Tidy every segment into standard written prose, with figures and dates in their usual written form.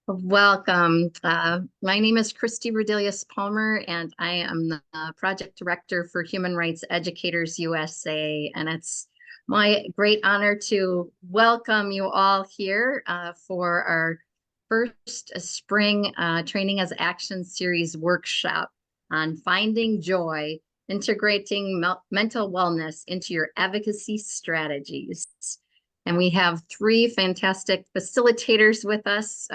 Welcome. My name is Christy Rodelius Palmer, and I am the Project Director for Human Rights Educators USA. And it's my great honor to welcome you all here for our first Spring Training as Action Series workshop on finding joy, integrating mental wellness into your advocacy strategies. And we have three fantastic facilitators with us,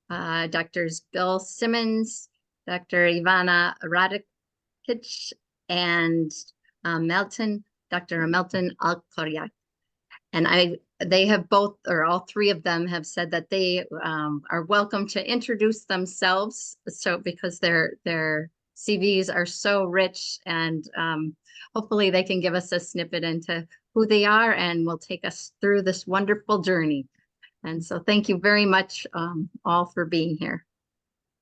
Drs. Bill Simmons, Dr. Ivana Radikic, and Dr. Melton Alkoryak. And they have both, or all three of them have said that they are welcome to introduce themselves. So because their CVs are so rich, and hopefully they can give us a snippet into who they are and will take us through this wonderful journey. And so thank you very much all for being here.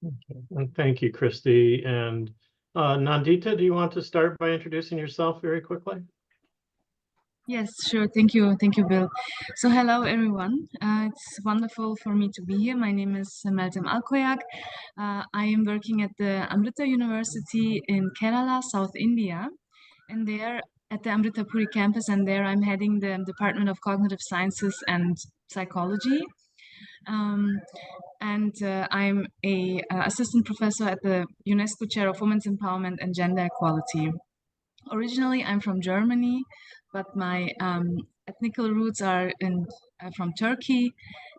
Okay. And thank you, Christy. And Nandita, do you want to start by introducing yourself very quickly? Yes, sure. Thank you. Thank you, Bill. So hello, everyone. It's wonderful for me to be here. My name is Melton Alkoryak. I am working at the Amrita University in Kerala, South India. And there at the Amrita Puri campus, and there I'm heading the Department of Cognitive Sciences and Psychology. I'm a assistant professor at the UNESCO Chair of Women's Empowerment and Gender Equality. Originally, I'm from Germany, but my ethnical roots are from Turkey,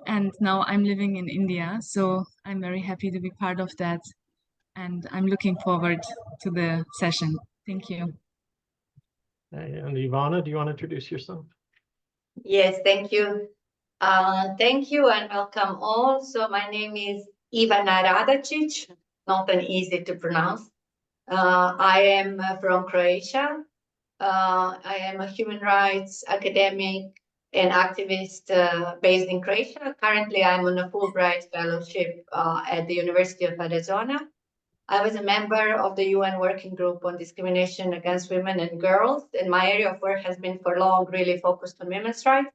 and now I'm living in India. So I'm very happy to be part of that, and I'm looking forward to the session. Thank you. And Ivana, do you want to introduce yourself? Yes, thank you. Thank you and welcome all. So my name is Ivana Radacic, not an easy to pronounce. I am from Croatia. I am a human rights academic and activist based in Croatia. Currently, I'm on a Fulbright fellowship at the University of Arizona. I was a member of the UN Working Group on Discrimination Against Women and Girls, and my area of work has been for long really focused on women's rights.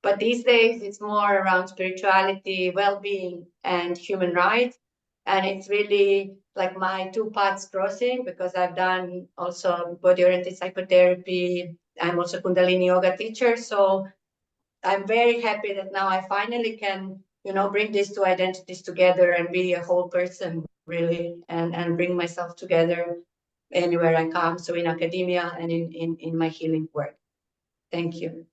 But these days, it's more around spirituality, well-being, and human rights. And it's really like my two paths crossing, because I've done also body-oriented psychotherapy. I'm also Kundalini yoga teacher. So I'm very happy that now I finally can, bring these two identities together and be a whole person, really, and bring myself together anywhere I come. So in academia and in my healing work. Thank you.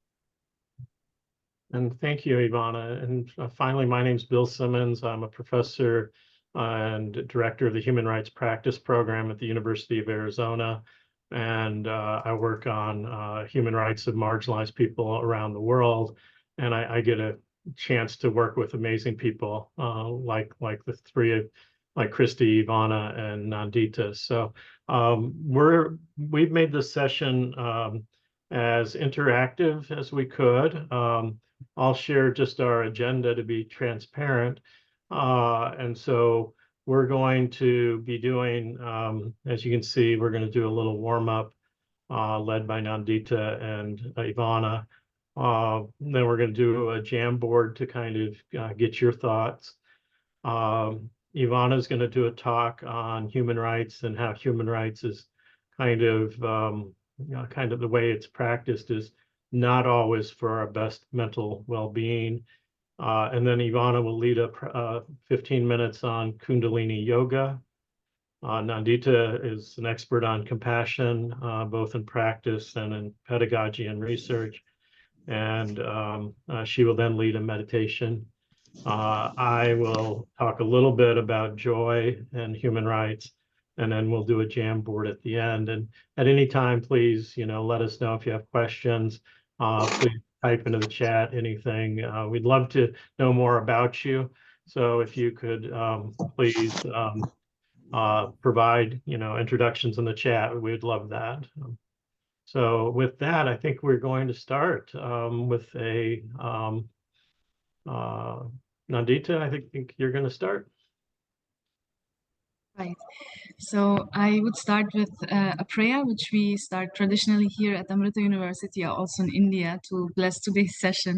And thank you, Ivana. And finally, my name's Bill Simmons. I'm a professor and director of the Human Rights Practice Program at the University of Arizona. And I work on human rights of marginalized people around the world. And I get a chance to work with amazing people like the three of like Christy, Ivana, and Nandita. So we've made this session as interactive as we could. I'll share just our agenda to be transparent. And so we're going to be doing, as you can see, we're going to do a little warm up led by Nandita and Ivana. Then we're going to do a jam board to kind of get your thoughts. Ivana is going to do a talk on human rights and how human rights is kind of the way it's practiced is not always for our best mental well-being. And then Ivana will lead up 15 minutes on Kundalini yoga. Nandita is an expert on compassion, both in practice and in pedagogy and research. And she will then lead a meditation. I will talk a little bit about joy and human rights, and then we'll do a jam board at the end. And at any time, please, let us know if you have questions. Please type into the chat anything. We'd love to know more about you. So if you could please provide, introductions in the chat, we'd love that. So with that, I think we're going to start with a Nandita, I think you're going to start. Right. So I would start with a prayer, which we start traditionally here at Amrita University, also in India, to bless today's session.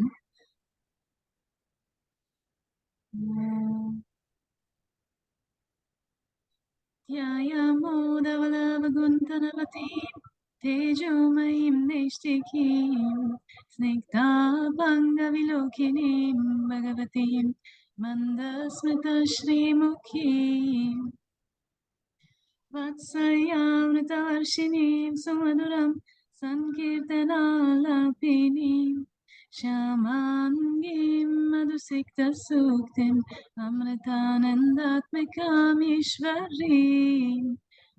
ध्यायामोदवलवगुन्तनवतीं तेजोमयीं नैष्टिकीं स्निग्धाभङ्गविलोकिनीं भगवतीं मन्दस्मितश्रीमुखीम् वात्सल्यामृतवर्षिणीं सुमधुरं सङ्कीर्तनालापिनीं श्यामाङ्गीं मधुसिक्तसूक्तिम् अमृतानन्दात्मिकामीश्वरीम्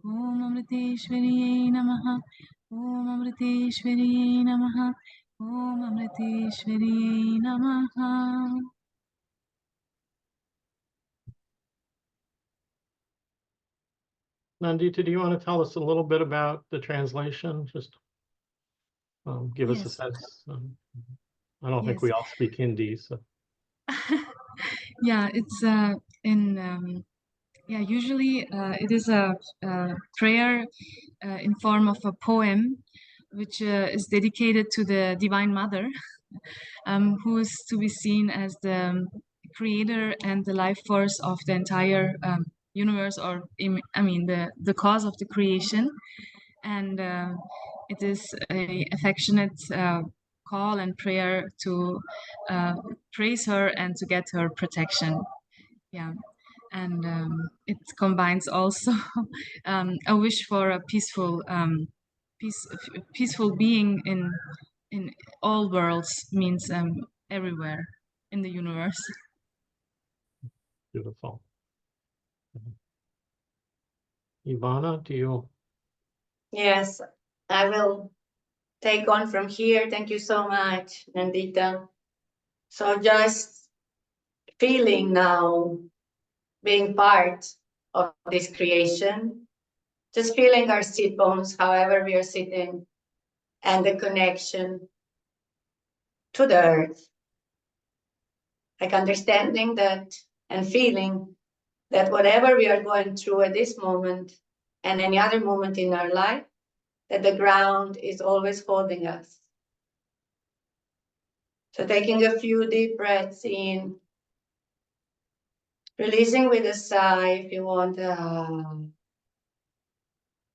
ॐ अमृतेश्वर्यै नमः ॐ अमृतेश्वर्यै नमः ॐ अमृतेश्वर्यै नमः. Nandita, do you want to tell us a little bit about the translation? Just give us a Yes. sense. I don't think Yes. we all speak Hindi, so. Yeah, it's in usually it is a prayer in form of a poem, which is dedicated to the Divine Mother, who is to be seen as the creator and the life force of the entire universe, or I mean the cause of the creation, and it is a affectionate call and prayer to praise her and to get her protection. Yeah, and it combines also a wish for a peaceful being in all worlds, means everywhere in the universe. Beautiful. Ivana, do you? Yes, I will take on from here. Thank you so much, Nandita. So just feeling now being part of this creation, just feeling our sit bones, however we are sitting, and the connection to the earth. Like understanding that and feeling that whatever we are going through at this moment and any other moment in our life, that the ground is always holding us. So taking a few deep breaths in, releasing with a sigh if you want,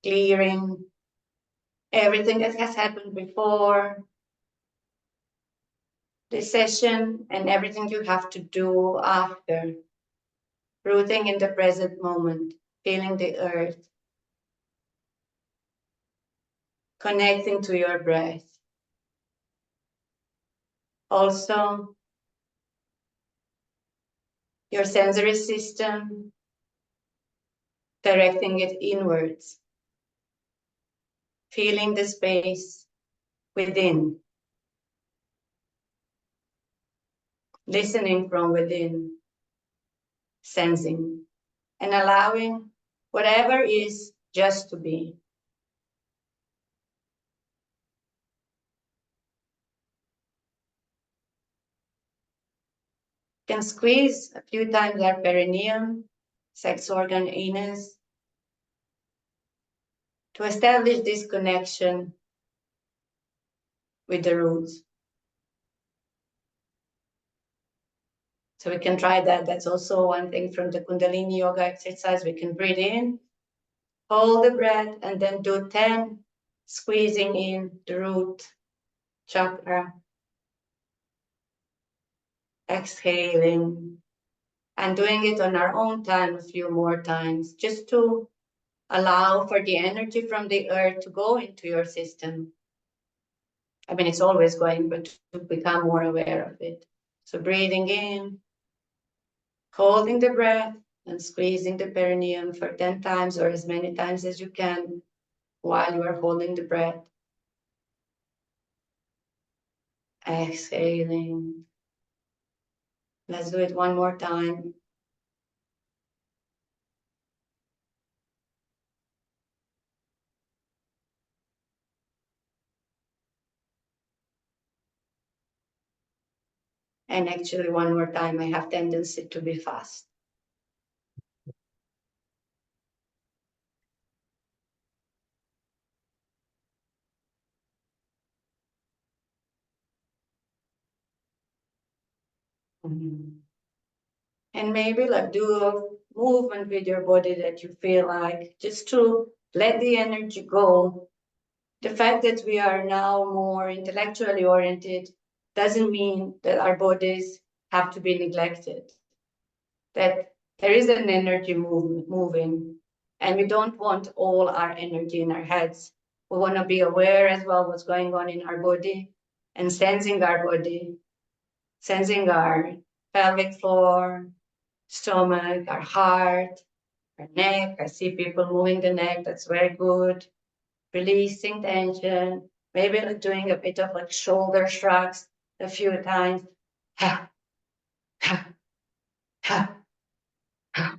clearing everything that has happened before this session and everything you have to do after. Rooting in the present moment, feeling the earth, connecting to your breath. Also, your sensory system, directing it inwards, feeling the space within, listening from within, sensing, and allowing whatever is just to be. Can squeeze a few times our perineum, sex organ anus, to establish this connection with the roots. So we can try that. That's also one thing from the Kundalini yoga exercise. We can breathe in, hold the breath, and then do 10 squeezing in the root chakra. Exhaling and doing it on our own time a few more times, just to allow for the energy from the earth to go into your system. I mean, it's always going, but to become more aware of it. So breathing in, holding the breath, and squeezing the perineum for 10 times or as many times as you can while you are holding the breath. Exhaling. Let's do it one more time. And actually, one more time, I have tendency to be fast. And maybe like do movement with your body that you feel like, just to let the energy go. The fact that we are now more intellectually oriented doesn't mean that our bodies have to be neglected. That there is an energy moving, and we don't want all our energy in our heads. We want to be aware as well what's going on in our body and sensing our body, sensing our pelvic floor, stomach, our heart, our neck. I see people moving the neck. That's very good. Releasing tension, maybe like doing a bit of like shoulder shrugs a few times. Ha, ha, ha, ha.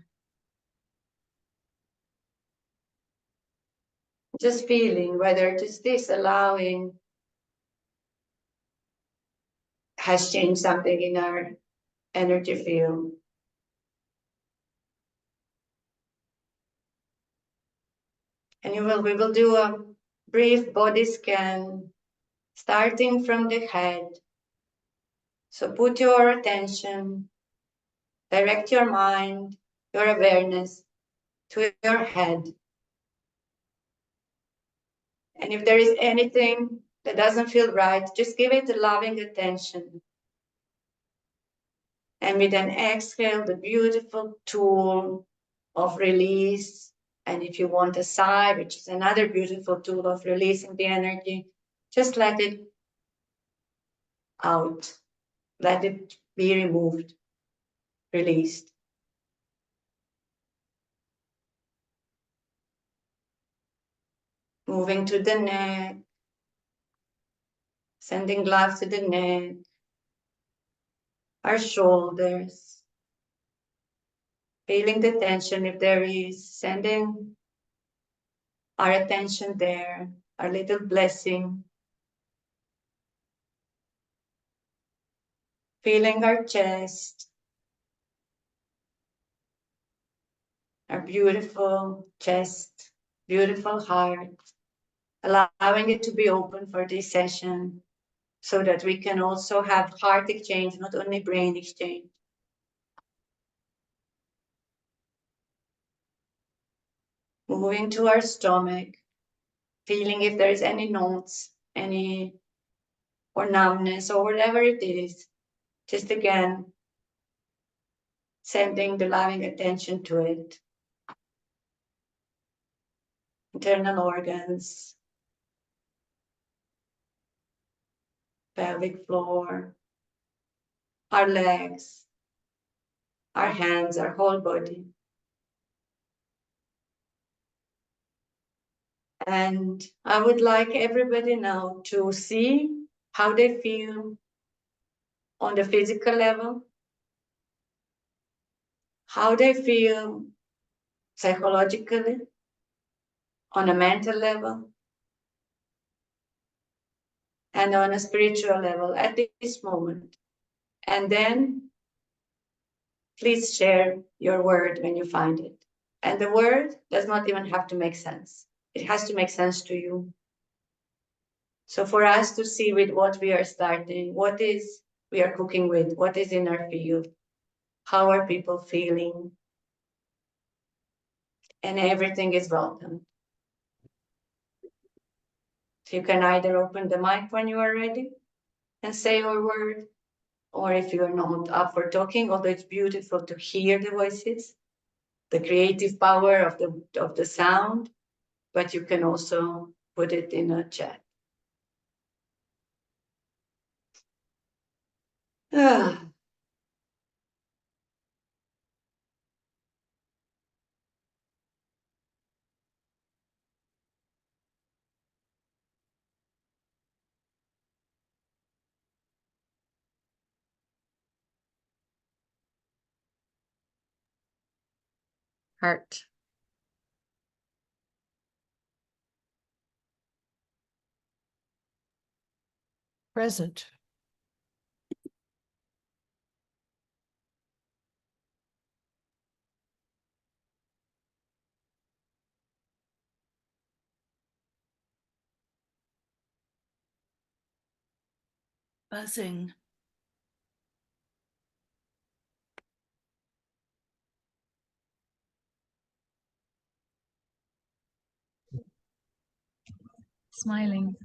Just feeling whether just this allowing has changed something in our energy field. And we will do a brief body scan starting from the head. So put your attention, direct your mind, your awareness to your head. And if there is anything that doesn't feel right, just give it a loving attention. And with an exhale, the beautiful tool of release. And if you want a sigh, which is another beautiful tool of releasing the energy, just let it out. Let it be removed, released. Moving to the neck, sending love to the neck, our shoulders, feeling the tension if there is, sending our attention there, our little blessing. Feeling our chest, our beautiful chest, beautiful heart, allowing it to be open for this session so that we can also have heart exchange, not only brain exchange. Moving to our stomach, feeling if there's any knots, or numbness or whatever it is. Just again, sending the loving attention to it. Internal organs, pelvic floor, our legs, our hands, our whole body. And I would like everybody now to see how they feel on the physical level, how they feel psychologically, on a mental level, and on a spiritual level at this moment. And then please share your word when you find it. And the word does not even have to make sense. It has to make sense to you. So for us to see with what we are starting, what is we are cooking with, what is in our field, how are people feeling, and everything is welcome. So you can either open the mic when you are ready and say your word, or if you are not up for talking, although it's beautiful to hear the voices, the creative power of the sound, but you can also put it in a chat. Heart. Present. Buzzing. smiling.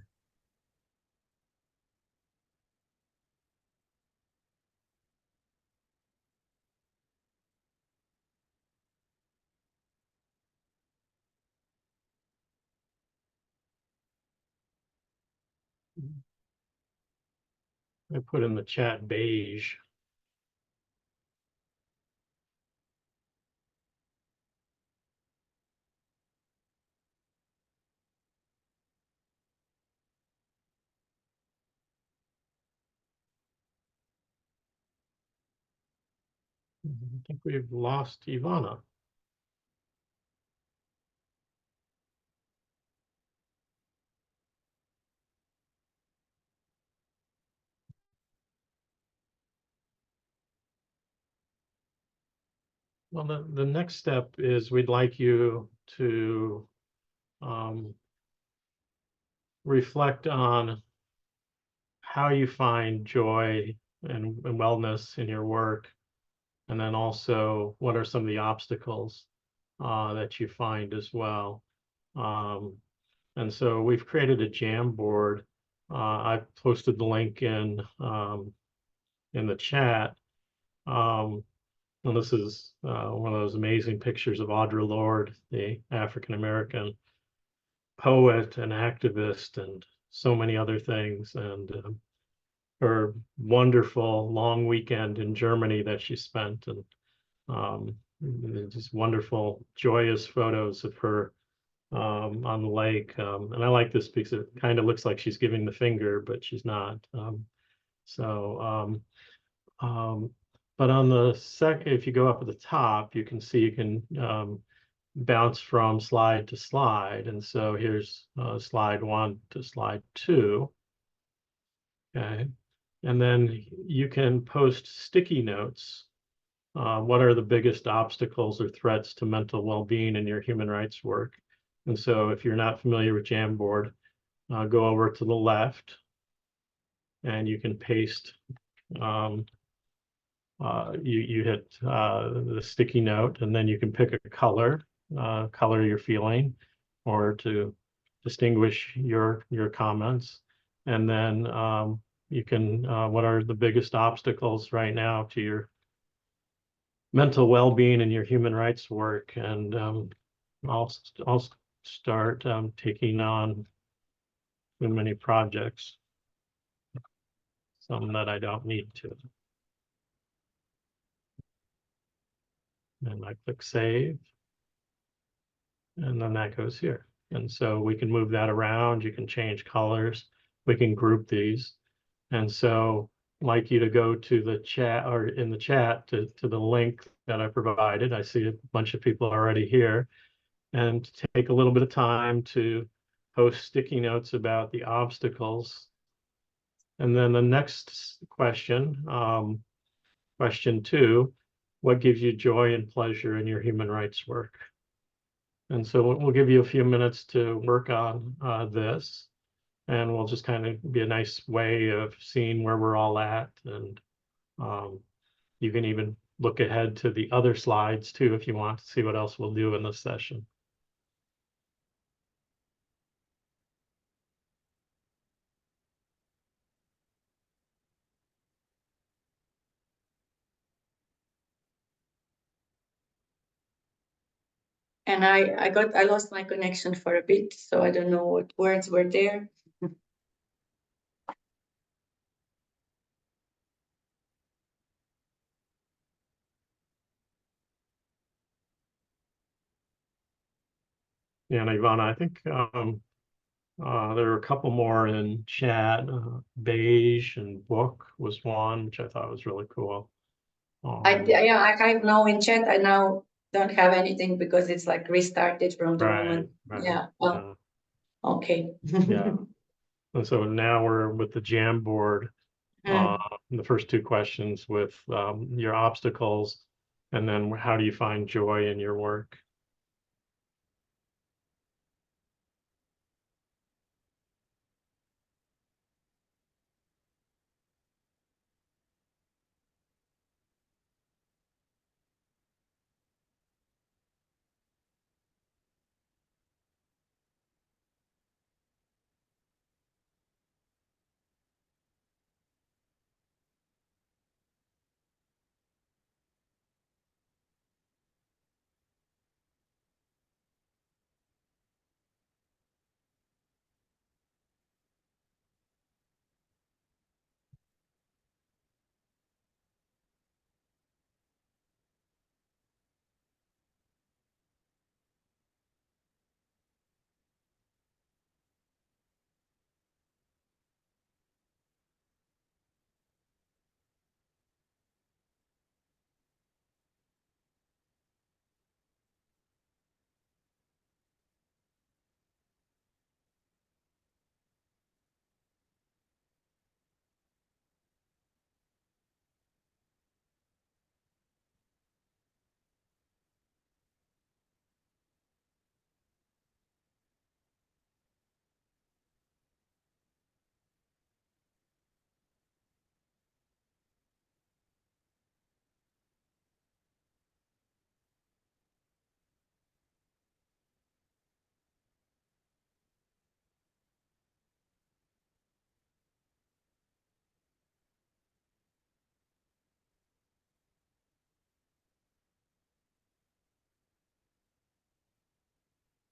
I put in the chat beige. I think we've lost Ivana. Well, the next step is we'd like you to reflect on how you find joy and wellness in your work, and then also what are some of the obstacles that you find as well. And so we've created a Jamboard. I've posted the link in the chat. And this is one of those amazing pictures of Audre Lorde, the African-American poet and activist, and so many other things. And her wonderful long weekend in Germany that she spent, and just wonderful, joyous photos of her on the lake. And I like this because it kind of looks like she's giving the finger, but she's not. But on the second, if you go up at the top, you can see you can bounce from slide to slide. And so here's slide 1 to slide 2. Okay. And then you can post sticky notes. What are the biggest obstacles or threats to mental well-being in your human rights work? And so if you're not familiar with Jamboard, go over to the left and you can paste, you hit the sticky note, and then you can pick a color you're feeling, or to distinguish your comments. And then you can, what are the biggest obstacles right now to your mental well-being and your human rights work? And I'll start taking on too many projects, some that I don't need to. And I click save, and then that goes here. And so we can move that around. You can change colors. We can group these. And so I'd like you to go to the chat, or in the chat to the link that I provided. I see a bunch of people already here. And take a little bit of time to post sticky notes about the obstacles. And then the next question, question 2, what gives you joy and pleasure in your human rights work? And so we'll give you a few minutes to work on this, and we'll just kind of be a nice way of seeing where we're all at. And you can even look ahead to the other slides too, if you want to see what else we'll do in this session. And I lost my connection for a bit, so I don't know what words were there. Yeah, and Ivana, I think there are a couple more in chat. Beige and book was one, which I thought was really cool. Yeah, I have no in chat. I now don't have anything because it's like restarted from the moment. Right. Yeah. Oh, okay. Yeah. And so now we're with the Jamboard. The first 2 questions with your obstacles, and then how do you find joy in your work?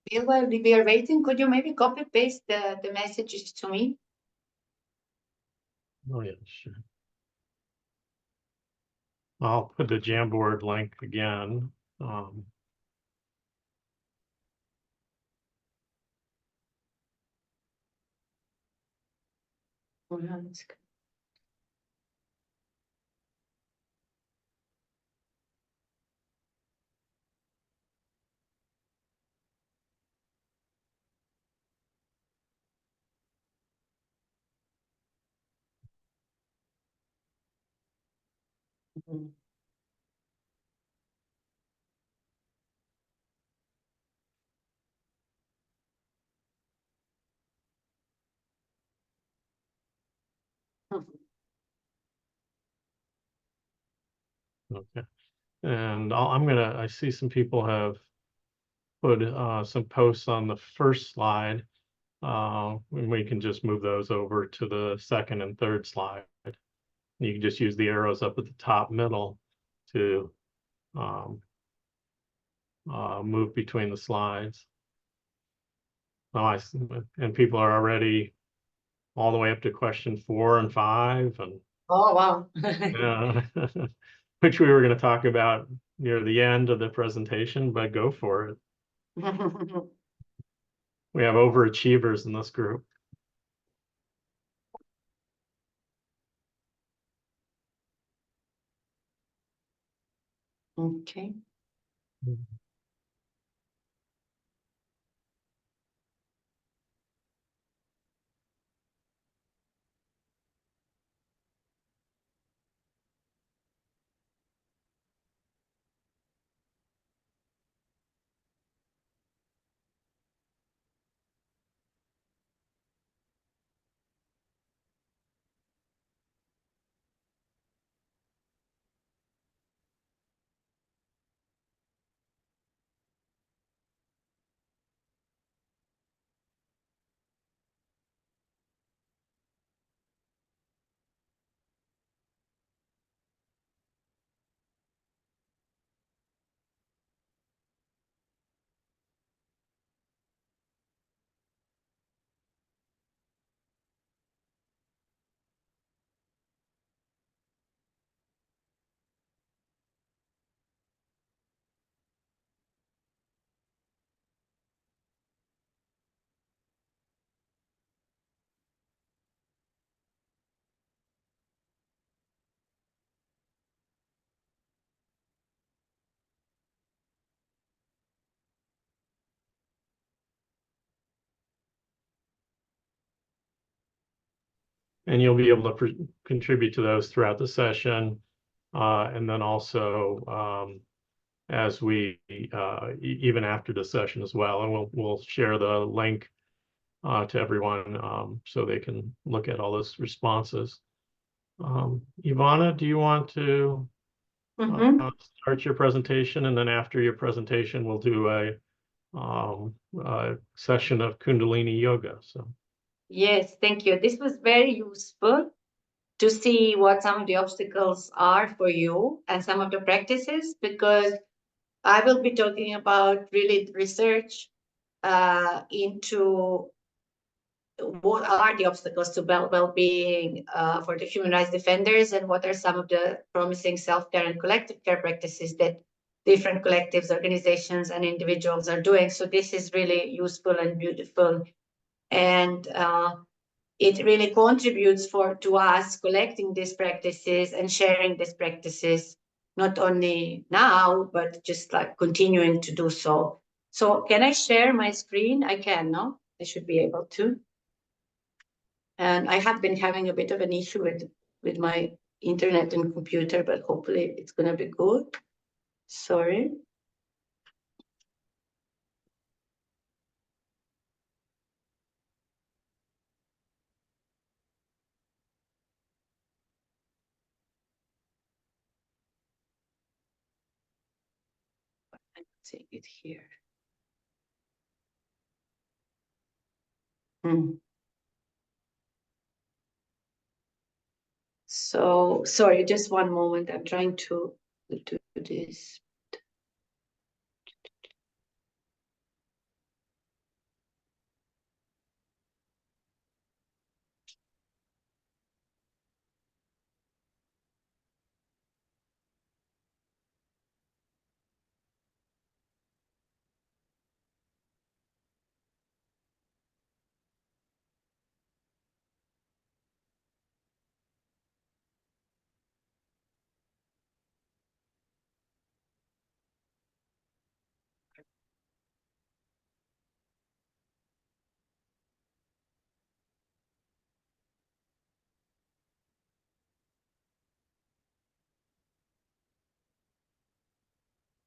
Bill, while we are waiting, could you maybe copy paste the messages to me? Oh, yeah, sure. I'll put the Jamboard link again. Oh, yeah, that's good. Mhm. Okay. And I see some people have put some posts on the first slide. And we can just move those over to the second and third slide. You can just use the arrows up at the top middle to move between the slides. Oh, and people are already all the way up to question 4 and 5, and Oh, wow. which we were going to talk about near the end of the presentation, but go for it. We have overachievers in this group. Okay. And you'll be able to contribute to those throughout the session. And then also as we, even after the session as well, and we'll share the link to everyone so they can look at all those responses. Ivana, do you want to start your presentation? And then after your presentation, we'll do a session of Kundalini yoga. So. Yes, thank you. This was very useful to see what some of the obstacles are for you and some of the practices, because I will be talking about really research into what are the obstacles to well-being for the human rights defenders, and what are some of the promising self-care and collective care practices that different collectives, organizations, and individuals are doing. So this is really useful and beautiful, and it really contributes to us collecting these practices and sharing these practices, not only now, but just like continuing to do so. So can I share my screen? I can, no? I should be able to. And I have been having a bit of an issue with my internet and computer, but hopefully it's going to be good. Sorry. I can take it here. So, sorry, just one moment. I'm trying to do this.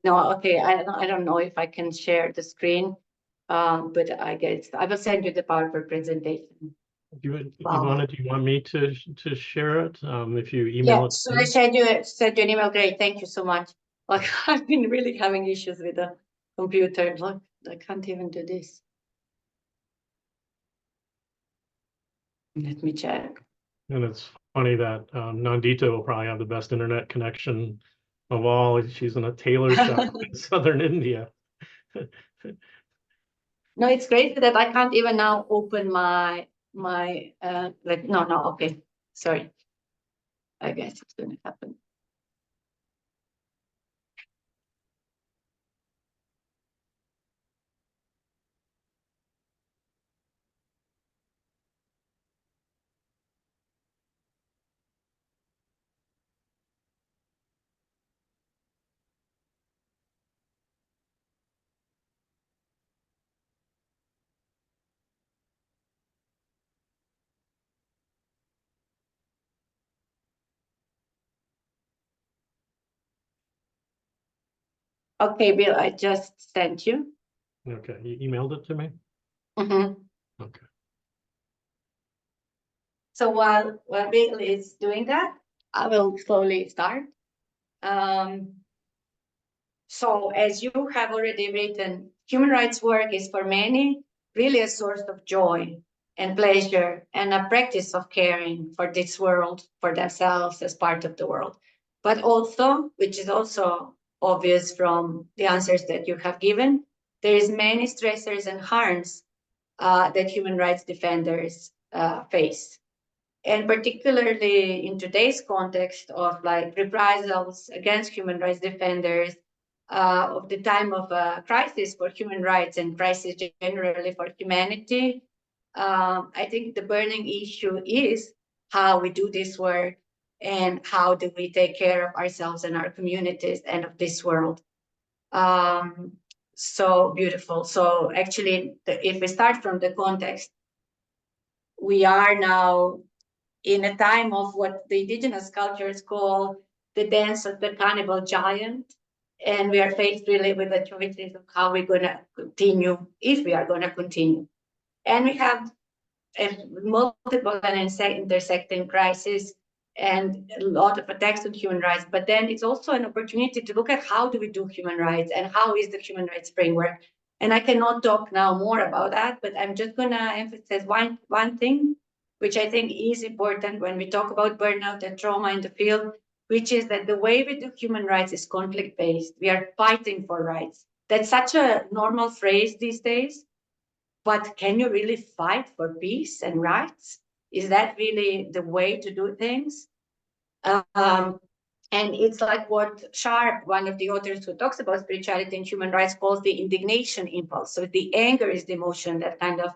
No, okay, I don't know if I can share the screen, but I guess I will send you the PowerPoint presentation. Wow. Ivana, do you want me to share it? If you email it So to I me? sent you an email. Great, thank you so much. Like I've been really having issues with the computer. Look, I can't even do this. Let me check. And it's funny that Nandita will probably have the best internet connection of all. She's in a tailor shop in southern India. No, it's great that I can't even now open my no, okay, sorry. I guess it's gonna happen. Okay, Bill, I just sent you. Okay, you emailed it to me? Mm-hmm. Okay. So while Bill is doing that, I will slowly start. So as you have already written, human rights work is for many really a source of joy and pleasure and a practice of caring for this world, for themselves as part of the world. But also, which is also obvious from the answers that you have given, there is many stressors and harms that human rights defenders face. And particularly in today's context of like reprisals against human rights defenders, of the time of a crisis for human rights and crisis generally for humanity, I think the burning issue is how we do this work and how do we take care of ourselves and our communities and of this world. So beautiful. So actually, if we start from the context, we are now in a time of what the indigenous cultures call the dance of the cannibal giant. And we are faced really with the choices of how we're going to continue, if we are going to continue. And we have multiple and intersecting crises and a lot of attacks on human rights. But then it's also an opportunity to look at how do we do human rights and how is the human rights framework. And I cannot talk now more about that, but I'm just going to emphasize one thing, which I think is important when we talk about burnout and trauma in the field, which is that the way we do human rights is conflict-based. We are fighting for rights. That's such a normal phrase these days. But can you really fight for peace and rights? Is that really the way to do things? And it's like what Sharp, one of the authors who talks about spirituality and human rights, calls the indignation impulse. So the anger is the emotion that kind of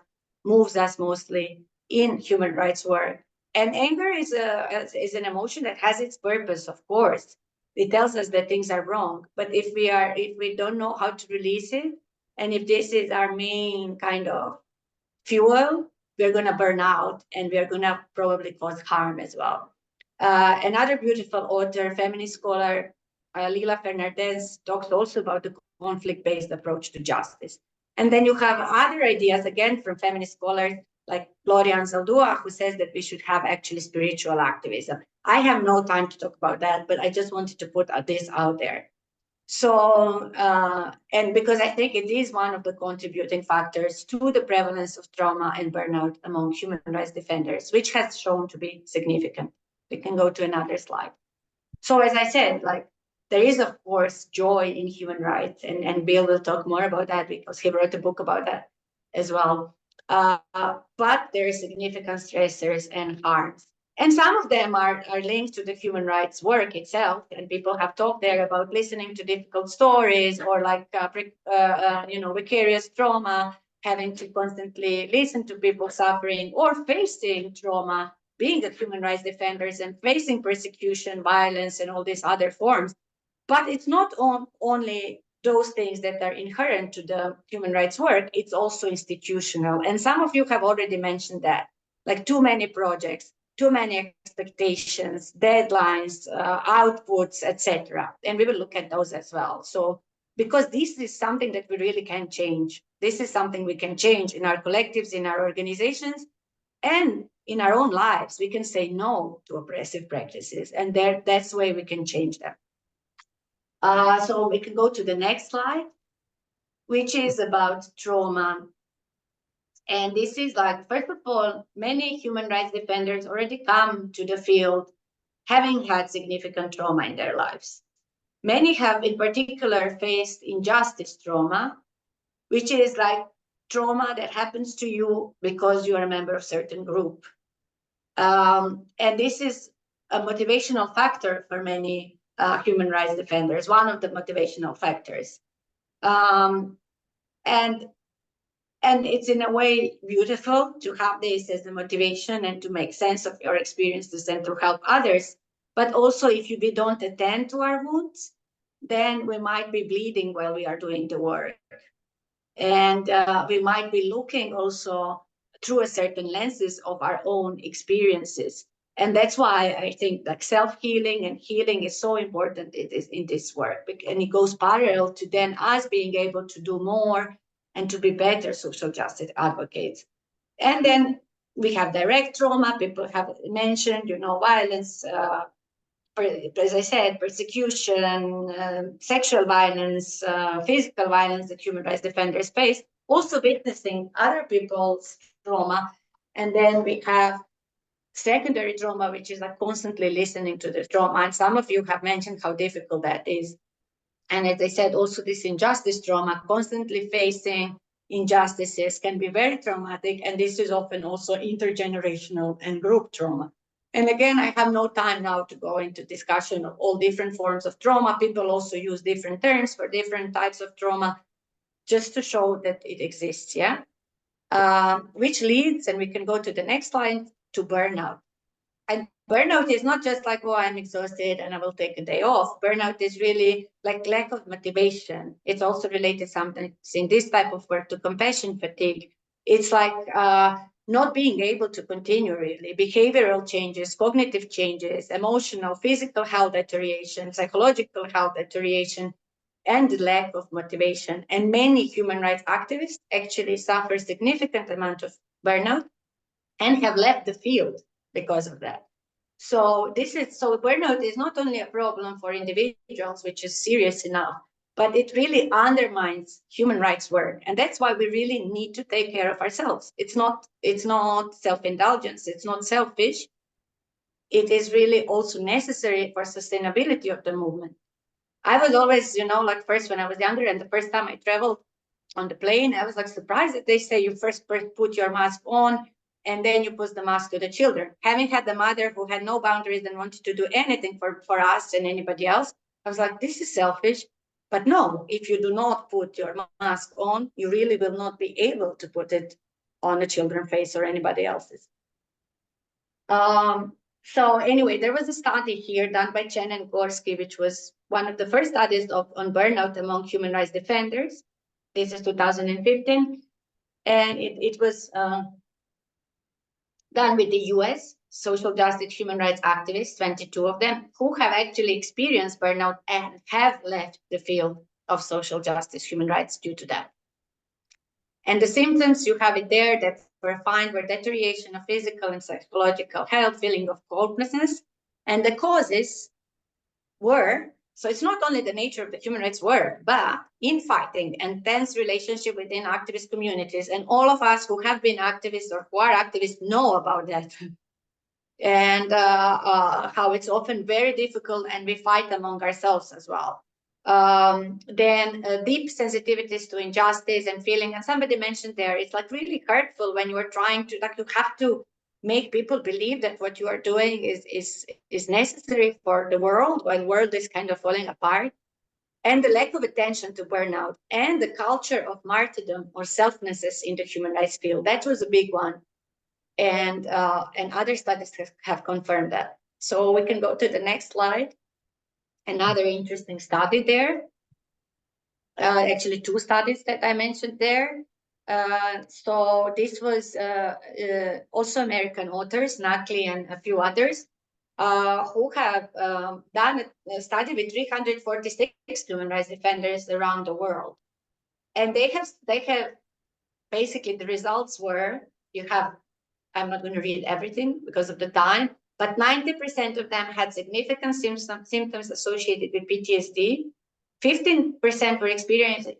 moves us mostly in human rights work. And anger is an emotion that has its purpose, of course. It tells us that things are wrong. But if we don't know how to release it, and if this is our main kind of fuel, we're going to burn out and we're going to probably cause harm as well. Another beautiful author, feminist scholar, Lila Fernandez, talks also about the conflict-based approach to justice. And then you have other ideas, again, from feminist scholars like Gloria Anzaldúa, who says that we should have actually spiritual activism. I have no time to talk about that, but I just wanted to put this out there. So, and because I think it is one of the contributing factors to the prevalence of trauma and burnout among human rights defenders, which has shown to be significant. We can go to another slide. So as I said, like there is, of course, joy in human rights, and Bill will talk more about that because he wrote a book about that as well. But there are significant stressors and harms. And some of them are linked to the human rights work itself. And people have talked there about listening to difficult stories or like, vicarious trauma, having to constantly listen to people suffering or facing trauma, being a human rights defenders and facing persecution, violence, and all these other forms. But it's not only those things that are inherent to the human rights work, it's also institutional. And some of you have already mentioned that, like too many projects, too many expectations, deadlines, outputs, etc. And we will look at those as well. So because this is something that we really can change. This is something we can change in our collectives, in our organizations, and in our own lives. We can say no to oppressive practices, and that's the way we can change them. So we can go to the next slide, which is about trauma. And this is like, first of all, many human rights defenders already come to the field having had significant trauma in their lives. Many have in particular faced injustice trauma, which is like trauma that happens to you because you are a member of a certain group. And this is a motivational factor for many human rights defenders, one of the motivational factors. And it's in a way beautiful to have this as a motivation and to make sense of your experiences and to help others. But also, if we don't attend to our wounds, then we might be bleeding while we are doing the work. And we might be looking also through a certain lenses of our own experiences. And that's why I think like self-healing and healing is so important in this work. And it goes parallel to then us being able to do more and to be better social justice advocates. And then we have direct trauma. People have mentioned, violence, as I said, persecution, sexual violence, physical violence that human rights defenders face, also witnessing other people's trauma. And then we have secondary trauma, which is like constantly listening to the trauma. And some of you have mentioned how difficult that is. And as I said, also this injustice trauma, constantly facing injustices can be very traumatic. And this is often also intergenerational and group trauma. And again, I have no time now to go into discussion of all different forms of trauma. People also use different terms for different types of trauma, just to show that it exists, yeah? Which leads, and we can go to the next slide, to burnout. And burnout is not just like, oh, I'm exhausted and I will take a day off. Burnout is really like lack of motivation. It's also related sometimes in this type of work to compassion fatigue. It's like not being able to continue really. Behavioral changes, cognitive changes, emotional, physical health deterioration, psychological health deterioration, and the lack of motivation. And many human rights activists actually suffer significant amount of burnout and have left the field because of that. So burnout is not only a problem for individuals, which is serious enough, but it really undermines human rights work. And that's why we really need to take care of ourselves. It's not self-indulgence, it's not selfish. It is really also necessary for sustainability of the movement. I was always, like first when I was younger and the first time I traveled on the plane, I was like surprised that they say you first put your mask on and then you put the mask to the children. Having had the mother who had no boundaries and wanted to do anything for us and anybody else, I was like, this is selfish. But no, if you do not put your mask on, you really will not be able to put it on the children's face or anybody else's. So anyway, there was a study here done by Chen and Gorski, which was one of the first studies on burnout among human rights defenders. This is 2015. And it was done with the US social justice human rights activists, 22 of them, who have actually experienced burnout and have left the field of social justice human rights due to that. And the symptoms, you have it there, that were found were deterioration of physical and psychological health, feeling of hopelessness. And the causes were, so it's not only the nature of the human rights work, but infighting and tense relationship within activist communities. And all of us who have been activists or who are activists know about that. And how it's often very difficult and we fight among ourselves as well. Then deep sensitivities to injustice and feeling, and somebody mentioned there, it's like really hurtful when you are trying to, like, you have to make people believe that what you are doing is necessary for the world while the world is kind of falling apart. And the lack of attention to burnout and the culture of martyrdom or selflessness in the human rights field. That was a big one. And other studies have confirmed that. So we can go to the next slide. Another interesting study there. Actually, two studies that I mentioned there. So this was also American authors, Nackley and a few others. who have done a study with 346 human rights defenders around the world. And they have basically, the results were, I'm not going to read everything because of the time, but 90% of them had significant symptoms associated with PTSD. 15% were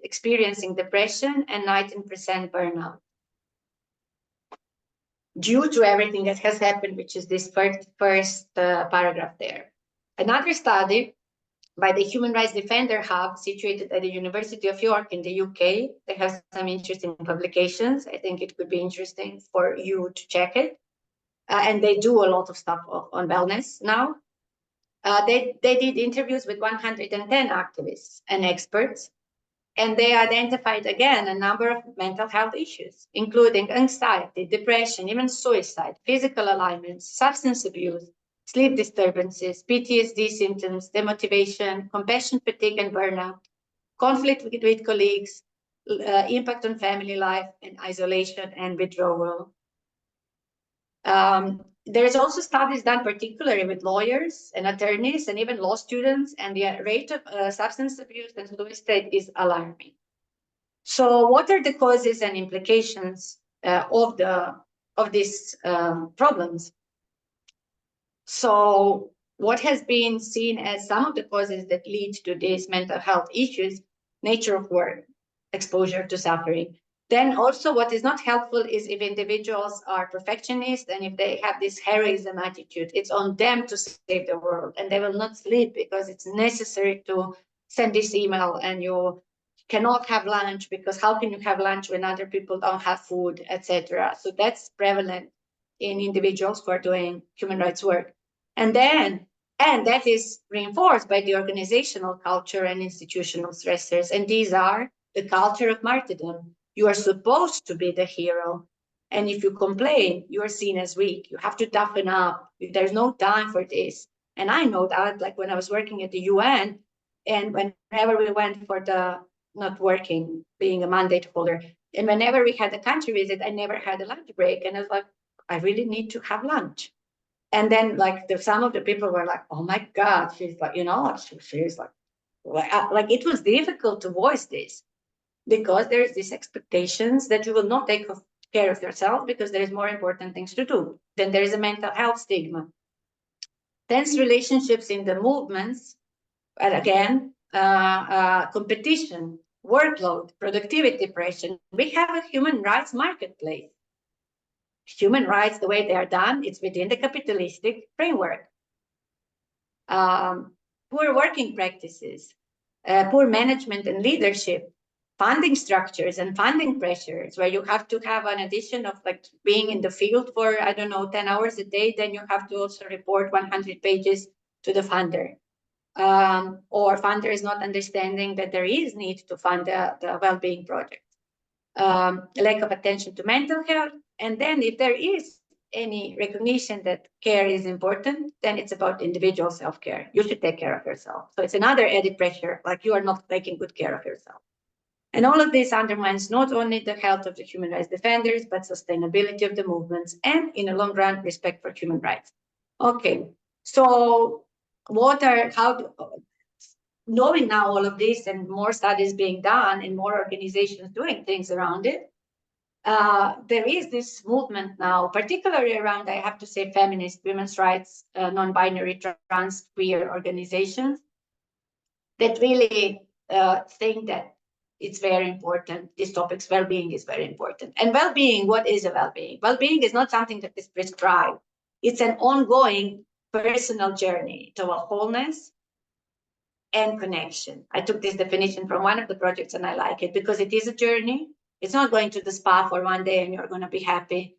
experiencing depression, and 19% burnout, due to everything that has happened, which is this first paragraph there. Another study by the Human Rights Defender Hub, situated at the University of York in the UK. They have some interesting publications. I think it could be interesting for you to check it. And they do a lot of stuff on wellness now. They did interviews with 110 activists and experts, and they identified again a number of mental health issues, including anxiety, depression, even suicide, physical alignments, substance abuse, sleep disturbances, PTSD symptoms, demotivation, compassion fatigue and burnout, conflict with colleagues, impact on family life, and isolation and withdrawal. There's also studies done particularly with lawyers and attorneys and even law students, and the rate of substance abuse and suicide is alarming. So what are the causes and implications of these problems? So what has been seen as some of the causes that lead to these mental health issues: nature of work, exposure to suffering. Then also what is not helpful is if individuals are perfectionists and if they have this heroism attitude, it's on them to save the world, and they will not sleep because it's necessary to send this email, and you cannot have lunch because how can you have lunch when other people don't have food, etc. So that's prevalent in individuals who are doing human rights work. And that is reinforced by the organizational culture and institutional stressors. And these are the culture of martyrdom. You are supposed to be the hero. And if you complain, you are seen as weak. You have to toughen up. There's no time for this. And I know that, like when I was working at the UN, and whenever we went for the, not working, being a mandate holder, and whenever we had a country visit, I never had a lunch break. And I was like, I really need to have lunch. And then like some of the people were like, oh my God, she's like, you know, she's like it was difficult to voice this, because there is these expectations that you will not take care of yourself because there is more important things to do. Then there is a mental health stigma. Tense relationships in the movements, and again, competition, workload, productivity pressure. We have a human rights marketplace. Human rights, the way they are done, it's within the capitalistic framework. Poor working practices, poor management and leadership, funding structures and funding pressures, where you have to have an addition of like being in the field for, I don't know, 10 hours a day, then you have to also report 100 pages to the funder. Or funder is not understanding that there is need to fund the well-being project. Lack of attention to mental health. And then if there is any recognition that care is important, then it's about individual self-care. You should take care of yourself. So it's another added pressure, like you are not taking good care of yourself. And all of this undermines not only the health of the human rights defenders, but sustainability of the movements, and in the long run, respect for human rights. Okay, so knowing now all of this and more studies being done and more organizations doing things around it, there is this movement now, particularly around, I have to say, feminist, women's rights, non-binary, trans, queer organizations that really think that it's very important. This topic's well-being is very important. And well-being, what is a well-being? Well-being is not something that is prescribed. It's an ongoing personal journey toward wholeness and connection. I took this definition from one of the projects and I like it because it is a journey. It's not going to the spa for one day and you're going to be happy.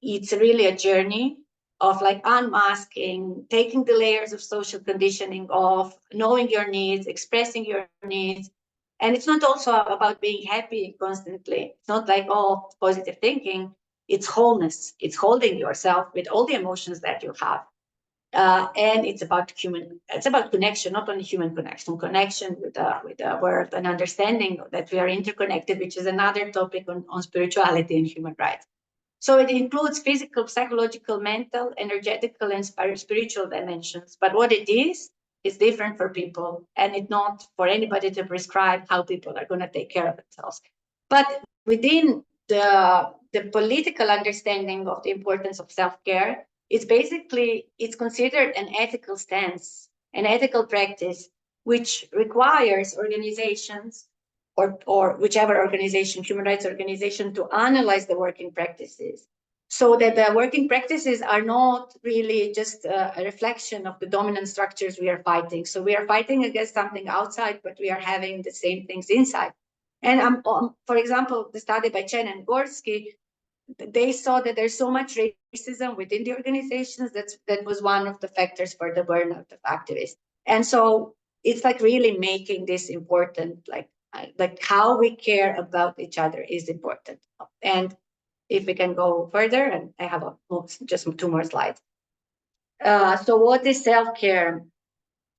It's really a journey of like unmasking, taking the layers of social conditioning off, knowing your needs, expressing your needs. And it's not also about being happy constantly. It's not like, oh, positive thinking. It's wholeness. It's holding yourself with all the emotions that you have. And it's about connection, not only human connection with the world, and understanding that we are interconnected, which is another topic on spirituality and human rights. So it includes physical, psychological, mental, energetical, and spiritual dimensions. But what it is different for people, and it's not for anybody to prescribe how people are going to take care of themselves. But within the political understanding of the importance of self-care, it's considered an ethical stance, an ethical practice, which requires organizations or whichever organization, human rights organization, to analyze the working practices, so that the working practices are not really just a reflection of the dominant structures we are fighting. So we are fighting against something outside, but we are having the same things inside. And for example, the study by Chen and Gorski, they saw that there's so much racism within the organizations that was one of the factors for the burnout of activists. And so it's like really making this important, like how we care about each other is important. And if we can go further, and I have just 2 more slides. So what is self-care?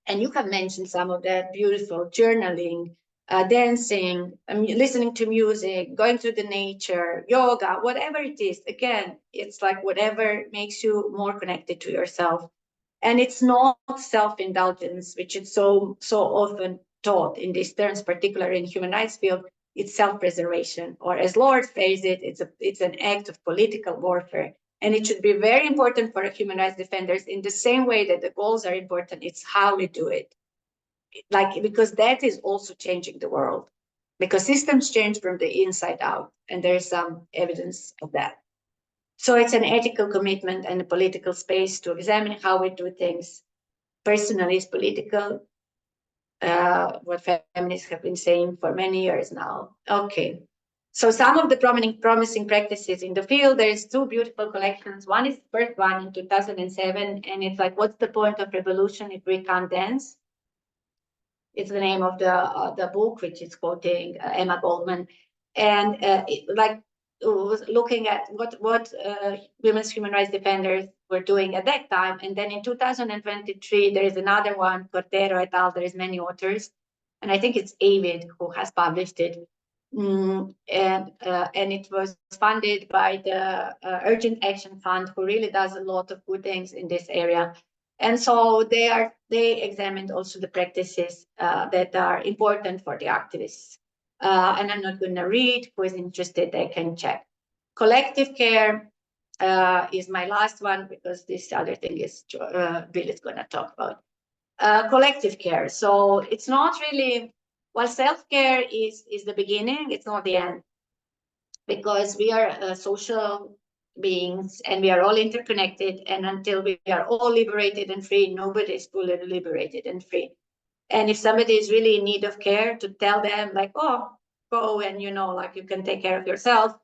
And you have mentioned some of that: beautiful journaling, dancing, listening to music, going to the nature, yoga, whatever it is. Again, it's like whatever makes you more connected to yourself. And it's not self-indulgence, which is so often taught in these terms, particularly in human rights field. It's self-preservation, or as Lord phrased it, it's an act of political warfare. And it should be very important for human rights defenders in the same way that the goals are important. It's how we do it. Because that is also changing the world, because systems change from the inside out, and there's some evidence of that. So it's an ethical commitment and a political space to examine how we do things. Personally, is political, what feminists have been saying for many years now. Okay. So some of the promising practices in the field, there's 2 beautiful collections. One is the first one in 2007, and it's like, what's the point of revolution if we can't dance? It's the name of the book, which is quoting Emma Goldman. And was looking at what women's human rights defenders were doing at that time. And then in 2023, there is another one, Cordero et al. There is many authors, and I think it's Avid who has published it. And it was funded by the Urgent Action Fund, who really does a lot of good things in this area. And so they examined also the practices that are important for the activists. And I'm not going to read. Who is interested, they can check. Collective care is my last one, because this other thing is Bill is going to talk about. Collective care. So it's not really, while self-care is the beginning, it's not the end, because we are social beings and we are all interconnected, and until we are all liberated and free, nobody is fully liberated and free. And if somebody is really in need of care, to tell them like, oh, go and you can take care of yourself,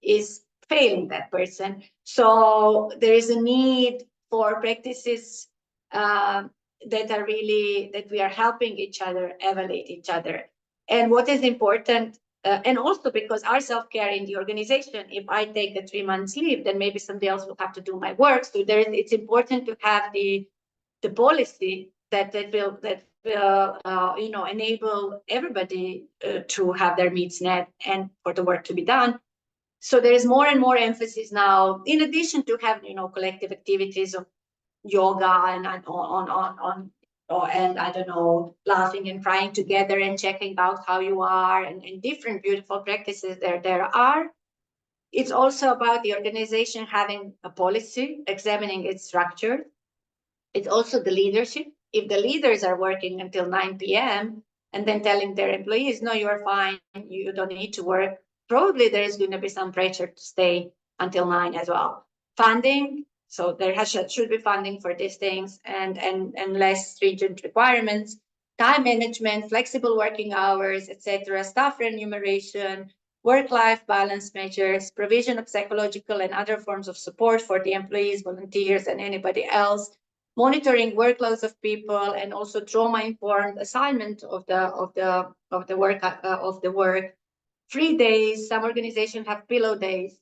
is failing that person. So there is a need for practices that we are helping each other, evaluate each other. And what is important, and also because our self-care in the organization, if I take a 3 months leave, then maybe somebody else will have to do my work. So it's important to have the policy that will enable everybody to have their needs met and for the work to be done. So there is more and more emphasis now, in addition to having collective activities of yoga and on and I don't know, laughing and crying together and checking out how you are, and different beautiful practices there are. It's also about the organization having a policy, examining its structure. It's also the leadership. If the leaders are working until 9 p.m. and then telling their employees, no, you're fine, you don't need to work, probably there is going to be some pressure to stay until 9 as well. Funding, so there should be funding for these things, and less stringent requirements. Time management, flexible working hours, etc. Staff remuneration, work-life balance measures, provision of psychological and other forms of support for the employees, volunteers, and anybody else. Monitoring workloads of people, and also trauma-informed assignment of the work. Free days. Some organizations have pillow days.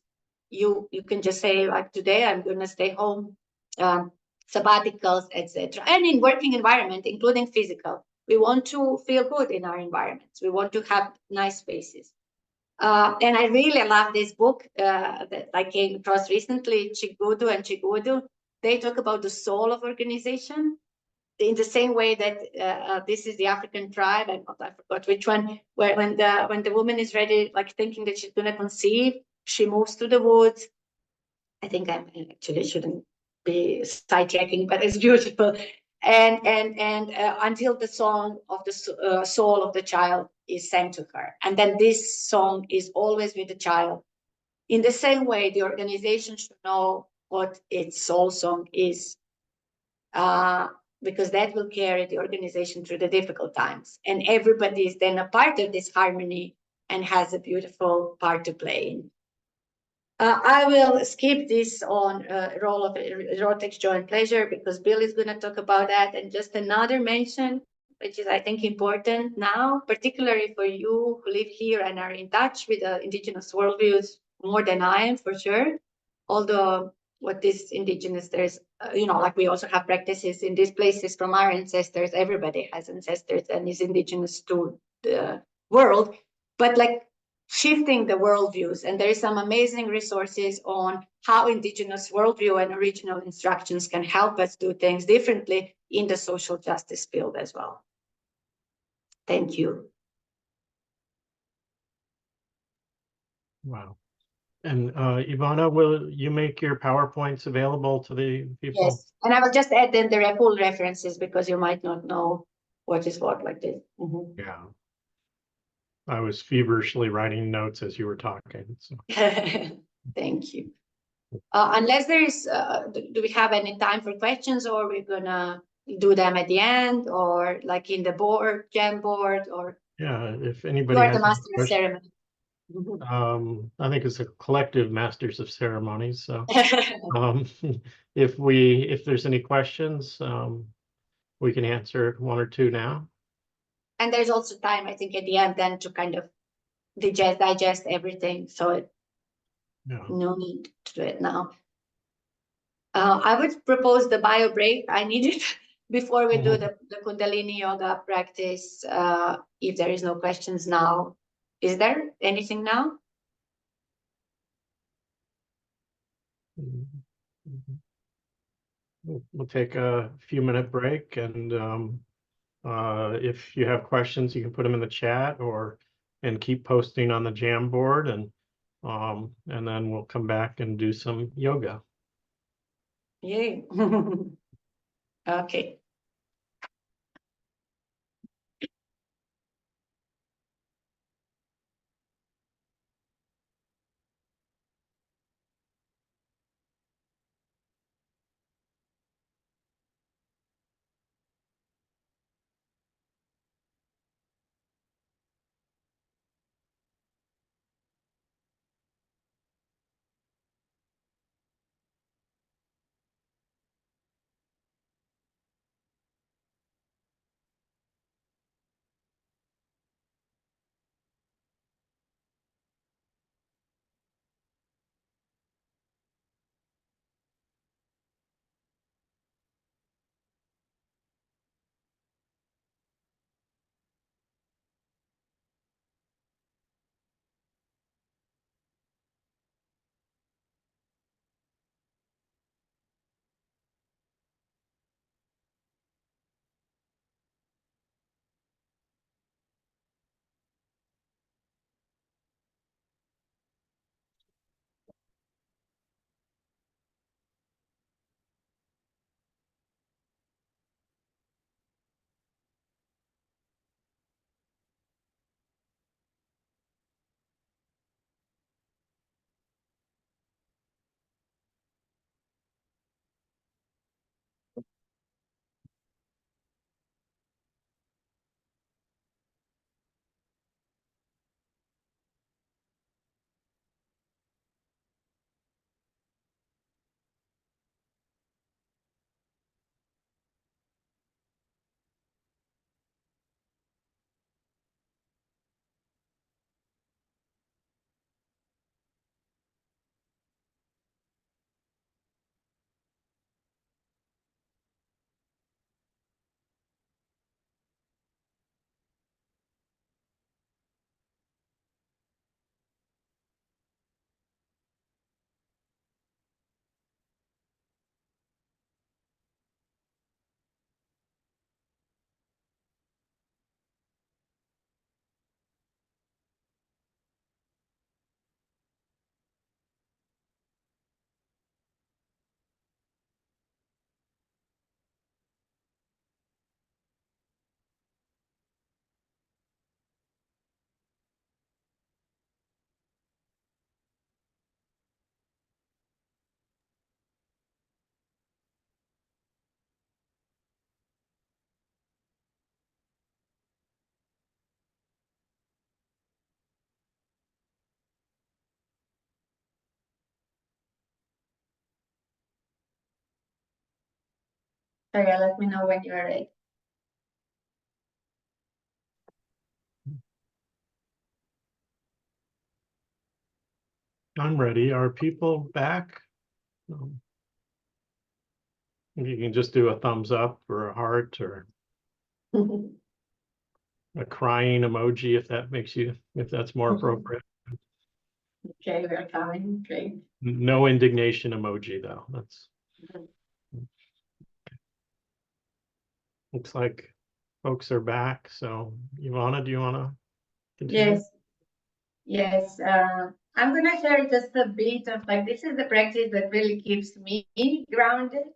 You can just say, like, today I'm going to stay home. Sabbaticals, etc. And in working environment, including physical, we want to feel good in our environments. We want to have nice spaces. And I really love this book that I came across recently, Chigudu and Chigudu. They talk about the soul of organization in the same way that this is the African tribe, I forgot which one, where when the woman is ready, like thinking that she's gonna conceive, she moves to the woods. I think I actually shouldn't be sidetracking, but it's beautiful. And until the song of the soul of the child is sent to her, and then this song is always with the child. In the same way, the organization should know what its soul song is, because that will carry the organization through the difficult times, and everybody is then a part of this harmony and has a beautiful part to play in. I will skip this on role of erotics, joy, and pleasure because Bill is going to talk about that. And just another mention, which is I think important now, particularly for you who live here and are in touch with the indigenous worldviews more than I am, for sure. Although what is indigenous, there's, like we also have practices in these places from our ancestors. Everybody has ancestors and is indigenous to the world. But like shifting the worldviews, and there is some amazing resources on how indigenous worldview and original instructions can help us do things differently in the social justice field as well. Thank you. Wow. And Ivana, will you make your PowerPoints available to the people? Yes, and I will just add then the full references because you might not know what is what like this. Mm-hmm. Yeah. I was feverishly writing notes as you were talking. So. Thank you. Unless there is, do we have any time for questions, or we're gonna do them at the end, or like in the jam board, or? Yeah, if anybody You are has the master of ceremony. I think it's a collective masters of ceremonies. So if there's any questions, we can answer one or two now. And there's also time, I think, at the end then to kind of digest everything. So no need to do it now. I would propose the bio break. I need it before we do the Kundalini yoga practice. If there is no questions now, is there anything now? We'll take a few-minute break, and if you have questions, you can put them in the chat and keep posting on the Jamboard, and then we'll come back and do some yoga. Yay. Okay. Sorry, let me know when you're ready. I'm ready. Are people back? You can just do a thumbs up or a heart or a crying emoji if that's more appropriate. Okay, we're coming. Great. No indignation emoji though. That's looks like folks are back. So Ivana, do you want to continue? Yes. Yes. I'm gonna share just a bit of like this is the practice that really keeps me grounded.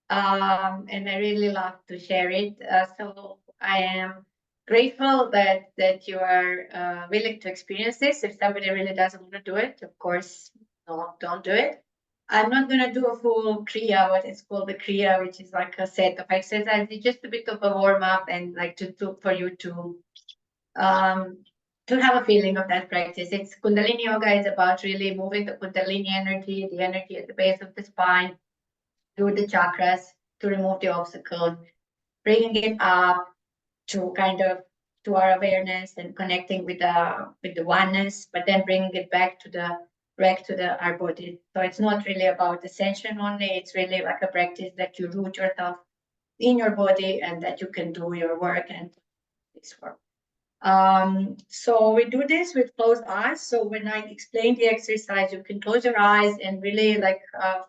And I really love to share it. So I am grateful that you are willing to experience this. If somebody really doesn't want to do it, of course, no, don't do it. I'm not going to do a full Kriya, what is called the Kriya, which is like a set of exercises, just a bit of a warm up and like for you to have a feeling of that practice. It's Kundalini Yoga is about really moving the Kundalini energy, the energy at the base of the spine, through the chakras to remove the obstacles, bringing it up to kind of to our awareness and connecting with the oneness, but then bringing it back to our body. So it's not really about ascension only. It's really like a practice that you root yourself in your body and that you can do your work and this work. So we do this with closed eyes. So when I explain the exercise, you can close your eyes and really like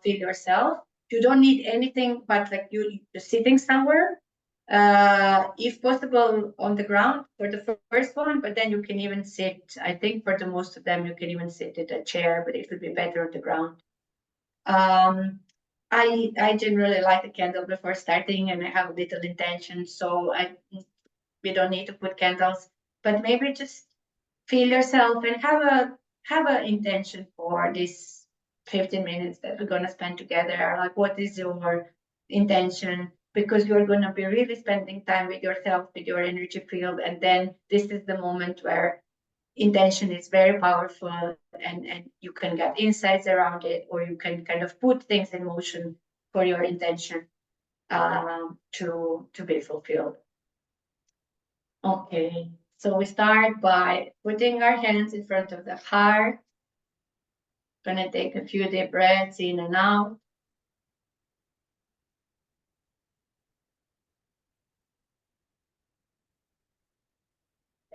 feel yourself. You don't need anything but like you're sitting somewhere, if possible on the ground for the first one, but then you can even sit. I think for the most of them, you can even sit in a chair, but it would be better on the ground. I generally light a candle before starting, and I have a little intention, so we don't need to put candles, but maybe just feel yourself and have a intention for this 15 minutes that we're going to spend together. Like, what is your intention? Because you're going to be really spending time with yourself, with your energy field, and then this is the moment where intention is very powerful, and you can get insights around it, or you can kind of put things in motion for your intention to be fulfilled. Okay, so we start by putting our hands in front of the heart. Gonna take a few deep breaths in and out.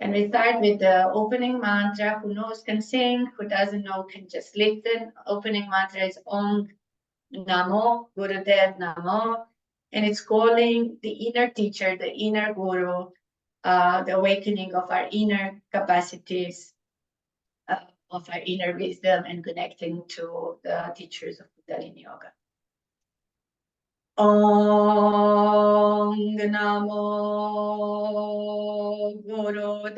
And we start with the opening mantra. Who knows can sing, who doesn't know can just listen. Opening mantra is Om Namo Gurudev Namo. And it's calling the inner teacher, the inner guru, the awakening of our inner capacities, of our inner wisdom, and connecting to the teachers of Kundalini Yoga. Om Namo Gurudev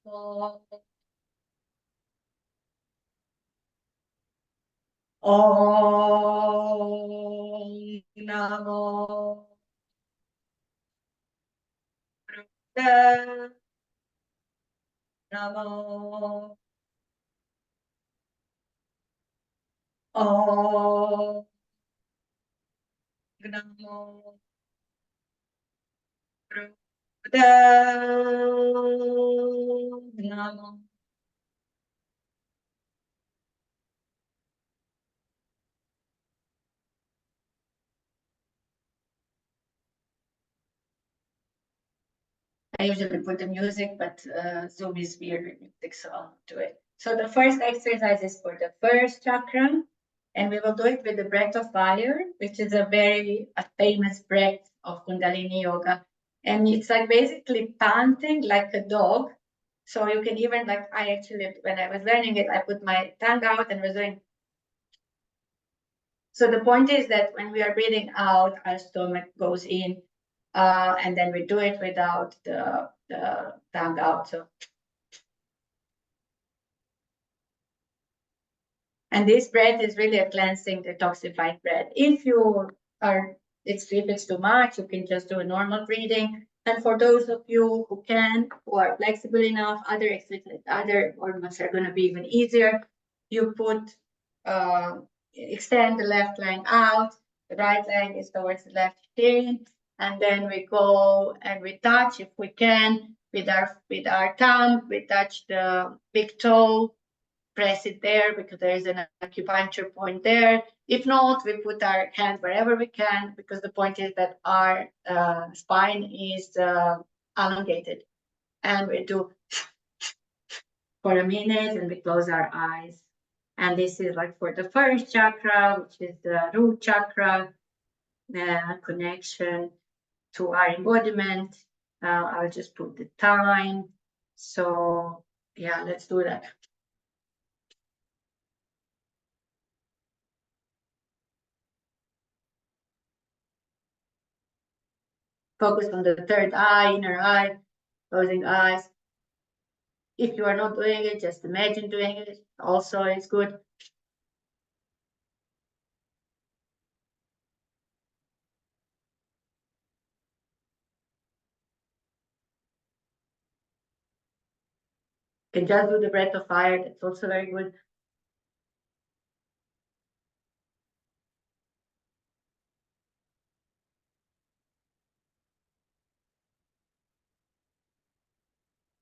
Namo. Om Namo Gurudev Namo. Om Namo Gurudev Namo. I usually put the music, but Zoom is weird with music, so I'll do it. So the first exercise is for the first chakra, and we will do it with the breath of fire, which is a famous breath of Kundalini Yoga. And it's like basically panting like a dog. So you can even like, I actually, when I was learning it, I put my tongue out and was doing. So the point is that when we are breathing out, our stomach goes in, and then we do it without the tongue out. So, and this breath is really a cleansing, detoxified breath. If it's too much, you can just do a normal breathing. And for those of you who are flexible enough, other movements are going to be even easier. You extend the left leg out, The right leg is towards the left shin. And then we go and we touch, if we can, with our thumb, we touch the big toe, press it there because there is an acupuncture point there. If not, we put our hand wherever we can, because the point is that our spine is elongated. And we do for a minute and we close our eyes. And this is like for the first chakra, which is the root chakra, connection to our embodiment. I'll just put the time. So yeah, let's do that. Focus on the third eye, inner eye, closing eyes. If you are not doing it, just imagine doing it. Also, it's good. You can just do the breath of fire. That's also very good.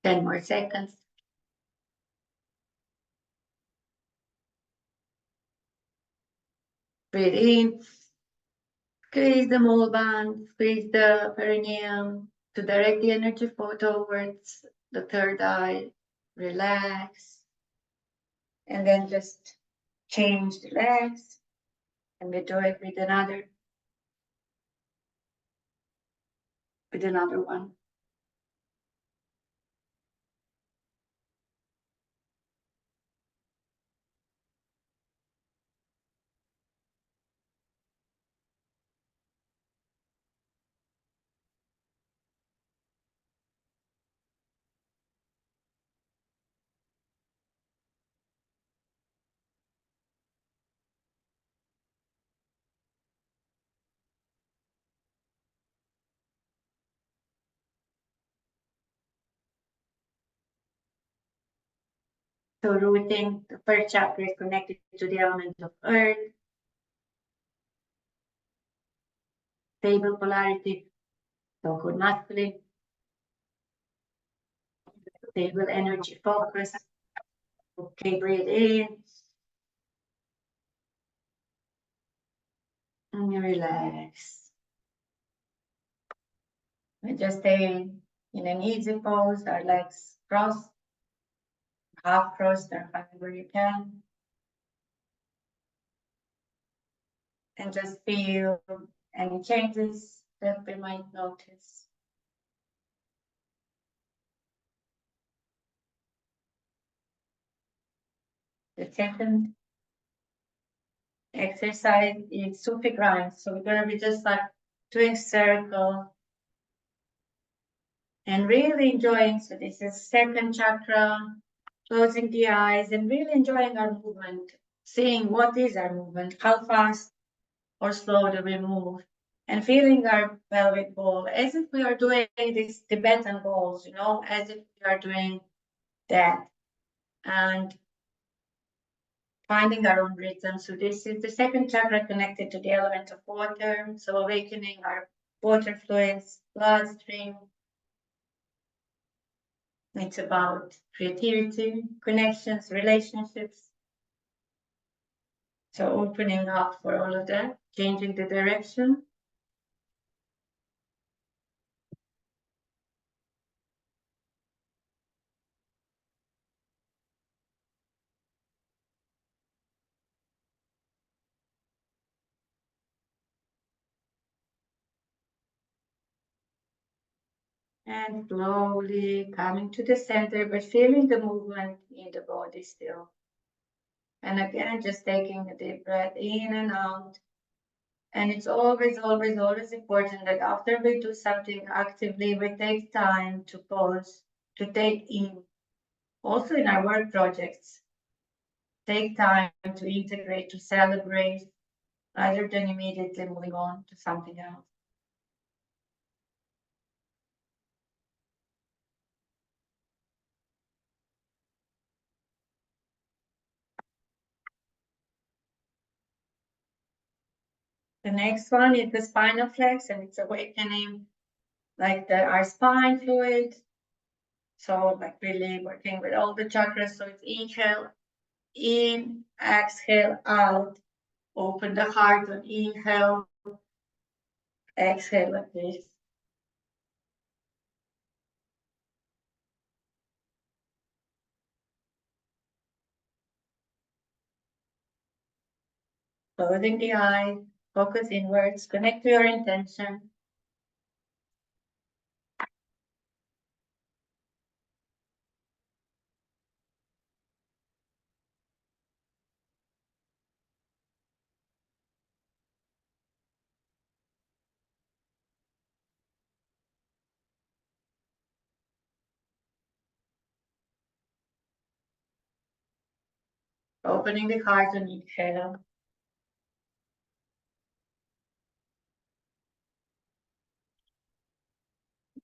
Ten more seconds. Breathe in. Squeeze the mole band, squeeze the perineum to direct the energy flow towards the third eye. Relax. And then just change the legs. And we do it with another one. So rooting, the first chakra is connected to the element of earth. Stable polarity, so good masculine. Stable energy focus. Okay, breathe in. And you relax. We just stay in an easy pose, our legs crossed, half crossed, or however you can. And just feel any changes that we might notice. The second exercise is Sufi grind. So we're gonna be just like doing circle and really enjoying. So this is second chakra, closing the eyes and really enjoying our movement, seeing what is our movement, how fast or slow do we move, and feeling our pelvic ball as if we are doing these Tibetan balls, you know, as if we are doing that. And finding our own rhythm. So this is the second chakra connected to the element of water. So awakening our water fluids, bloodstream. It's about creativity, connections, relationships. So opening up for all of that, changing the direction. And slowly coming to the center, but feeling the movement in the body still. And again, just taking a deep breath in and out. And it's always, always, always important that after we do something actively, we take time to pause, to take in. Also in our work projects, take time to integrate, to celebrate, rather than immediately moving on to something else. The next one is the spinal flex, and it's awakening like our spine fluid. So like really working with all the chakras. So it's inhale, in, exhale, out. Open the heart on inhale, exhale like this. Closing the eye, focus inwards, connect to your intention. Opening the heart on inhale.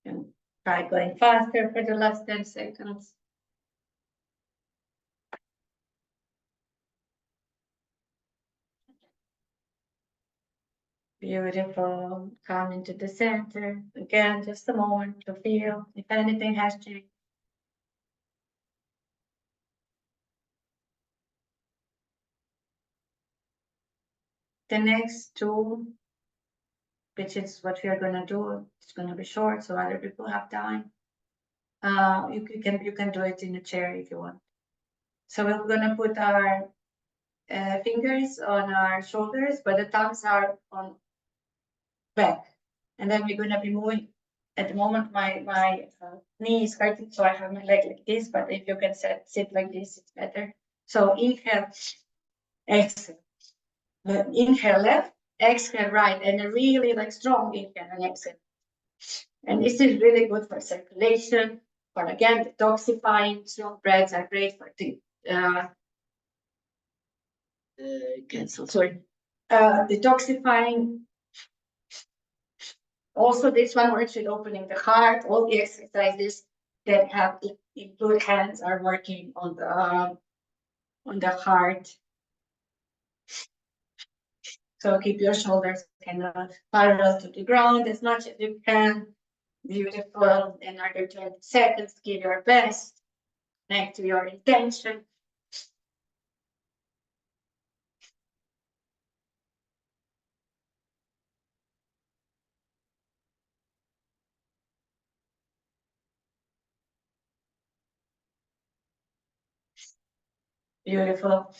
And try going faster for the last 10 seconds. Beautiful. Come into the center. Again, just a moment to feel if anything has changed. The next two, which is what we are going to do, it's going to be short, so other people have time. You can do it in a chair if you want. So we're going to put our fingers on our shoulders, but the thumbs are on back. And then we're going to be moving. At the moment, my knee is hurting, so I have my leg like this, but if you can sit like this, it's better. So inhale, exhale. Inhale left, exhale right, and a really like strong inhale and exhale. And this is really good for circulation, for again, detoxifying. Strong breaths are great for the detoxifying. Also, this one works with opening the heart. All the exercises that have include hands are working on the heart. So keep your shoulders kind of parallel to the ground as much as you can. Beautiful. Another 20 seconds. Give your best. Connect to your intention. Beautiful.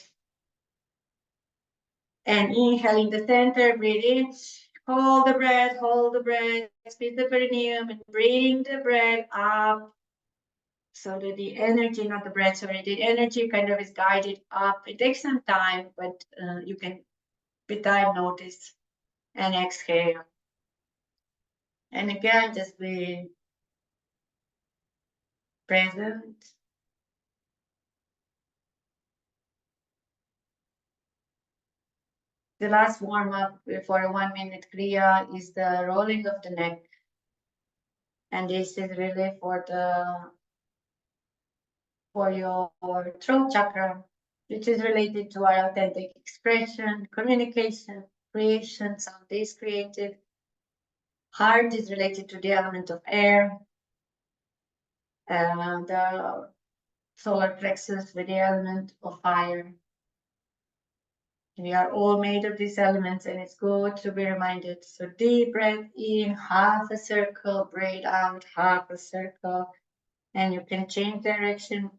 And inhale in the center, breathe in, hold the breath, squeeze the perineum, and bring the breath up. So that the energy, not the breath, sorry, the energy kind of is guided up. It takes some time, but you can, with time, notice. And exhale. And again, just be present. The last warm-up before a 1-minute Kriya is the rolling of the neck. And this is really for your throat chakra, which is related to our authentic expression, communication, creation, sound is created. Heart is related to the element of air. And the solar plexus with the element of fire. We are all made of these elements, and it's good to be reminded. So deep breath in, half a circle, breathe out, half a circle, and you can change direction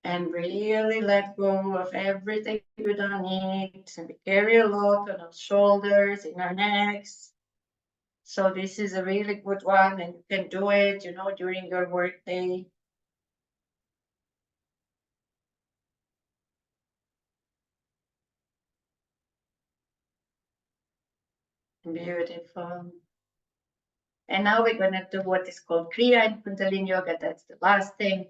and really let go of everything you don't need. So we carry a lot on our shoulders, in our necks. So this is a really good one, and you can do it, during your work day. Beautiful. And now we're going to do what is called Kriya in Kundalini Yoga. That's the last thing.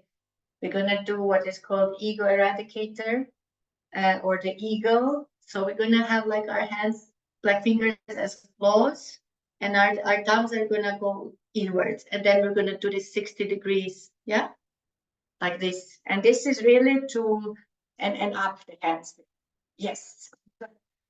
We're going to do what is called ego eradicator or the eagle. So we're going to have like our hands, like fingers as claws, and our thumbs are going to go inwards. And then we're going to do this 60 degrees. Yeah. Like this. And this is really to, and up the hands. Yes.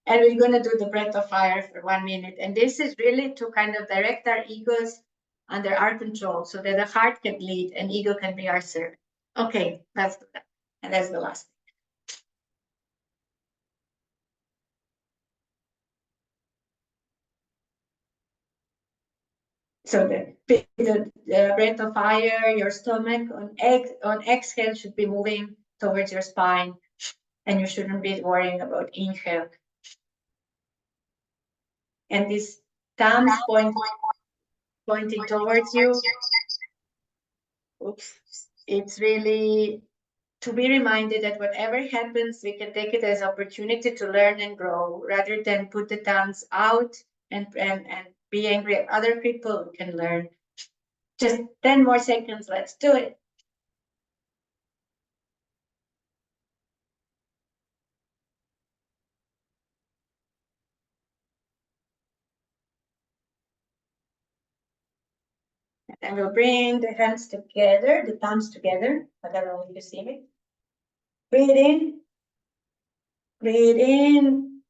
And we're going to do the breath of fire for 1 minute. And this is really to kind of direct our egos under our control so that the heart can lead and ego can be our servant. Okay, let's do that. And that's the last. So the breath of fire, your stomach on exhale should be moving towards your spine, and you shouldn't be worrying about inhale. And this thumbs pointing towards you. Oops. It's really to be reminded that whatever happens, we can take it as opportunity to learn and grow rather than put the thumbs out and be angry at other people. We can learn. Just 10 more seconds. Let's do it. And we'll bring the hands together, the thumbs together. I don't know if you see me. Breathe in,